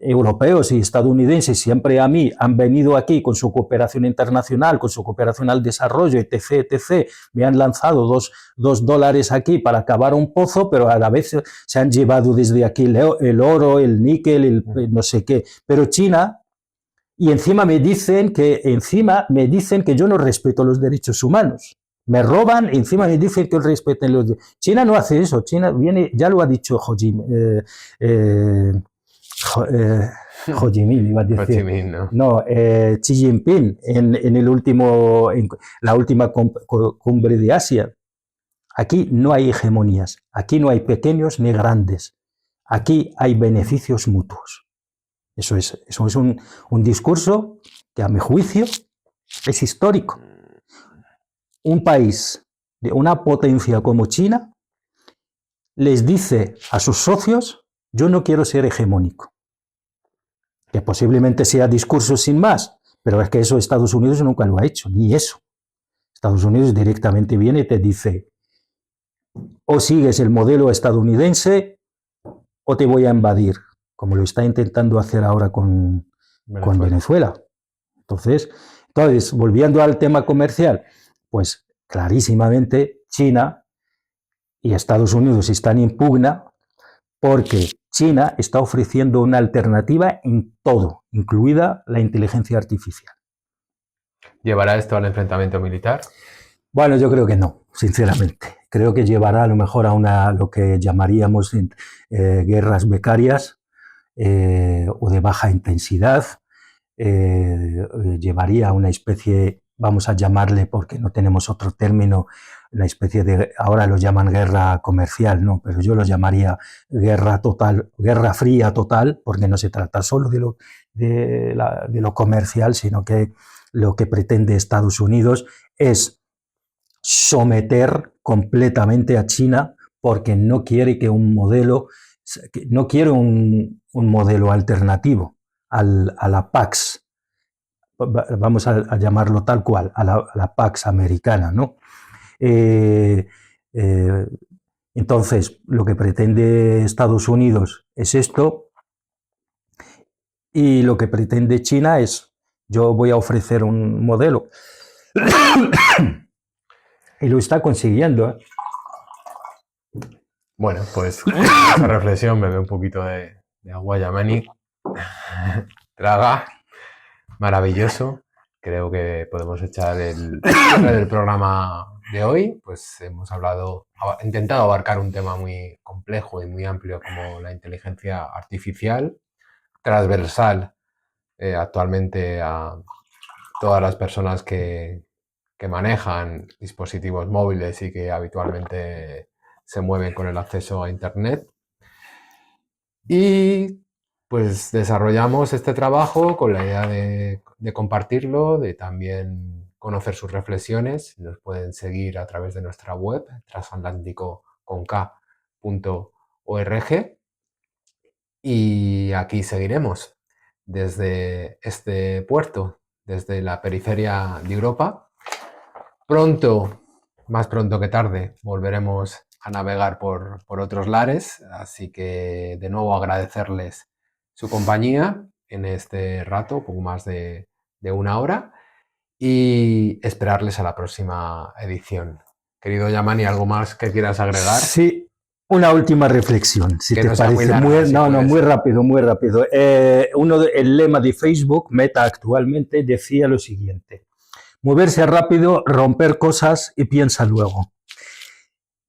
europeos y estadounidenses siempre a mí han venido aquí con su cooperación internacional, con su cooperación al desarrollo, etc., etc., me han lanzado dos dólares aquí para acabar un pozo, pero a la vez se han llevado desde aquí el oro, el níquel, el no sé qué. Pero China, y encima me dicen que yo no respeto los derechos humanos. Me roban, encima me dicen que respeten los derechos. China no hace eso. China viene, ya lo ha dicho Ho Chi Minh, iba a decir. Ho Chi Minh, ¿no? No, Xi Jinping en la última cumbre de Asia. Aquí no hay hegemonías, aquí no hay pequeños ni grandes, aquí hay beneficios mutuos. Eso es un discurso que, a mi juicio, es histórico. Un país de una potencia como China les dice a sus socios, yo no quiero ser hegemónico. Que posiblemente sea discurso sin más, pero es que eso Estados Unidos nunca lo ha hecho, ni eso. Estados Unidos directamente viene y te dice, o sigues el modelo estadounidense o te voy a invadir, como lo está intentando hacer ahora con Venezuela. Entonces, volviendo al tema comercial, pues clarísimamente China y Estados Unidos están en pugna porque China está ofreciendo una alternativa en todo, incluida la inteligencia artificial. ¿Llevará esto al enfrentamiento militar? Bueno, yo creo que no, sinceramente. Creo que llevará a lo mejor a lo que llamaríamos guerras becarias o de baja intensidad. Llevaría a una especie, vamos a llamarle, porque no tenemos otro término, una especie de, ahora lo llaman guerra comercial, ¿no? Pero yo lo llamaría guerra total, guerra fría total, porque no se trata solo de lo comercial, sino que lo que pretende Estados Unidos es someter completamente a China porque no quiere que no quiere un modelo alternativo a la Pax, vamos a llamarlo tal cual, a la Pax americana, ¿no? Entonces, lo que pretende Estados Unidos es esto, y lo que pretende China es, yo voy a ofrecer un modelo. Y lo está consiguiendo, ¿eh? Bueno, pues con esa reflexión me ve un poquito de agua Yamani. Traga. Maravilloso. Creo que podemos echar el cierre del programa de hoy. Pues hemos intentado abarcar un tema muy complejo y muy amplio como la inteligencia artificial, transversal actualmente a todas las personas que manejan dispositivos móviles y que habitualmente se mueven con el acceso a Internet. Y pues desarrollamos este trabajo con la idea de compartirlo, de también conocer sus reflexiones. Nos pueden seguir a través de nuestra web, transatlántico.org. Y aquí seguiremos desde este puerto, desde la periferia de Europa. Pronto, más pronto que tarde, volveremos a navegar por otros lares, así que de nuevo agradecerles su compañía en este rato, poco más de una hora, y esperarles a la próxima edición. Querido Yamani, ¿algo más que quieras agregar? Sí, una última reflexión, si Que te no sea muy parece. larga, si No, puede muy ser. rápido, muy rápido. El lema de Facebook, Meta actualmente, decía lo siguiente: moverse rápido, romper cosas y piensa luego.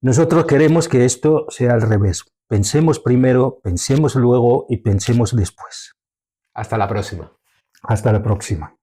Nosotros queremos que esto sea al revés. Pensemos primero, pensemos luego y pensemos después. Hasta la próxima. Hasta la próxima.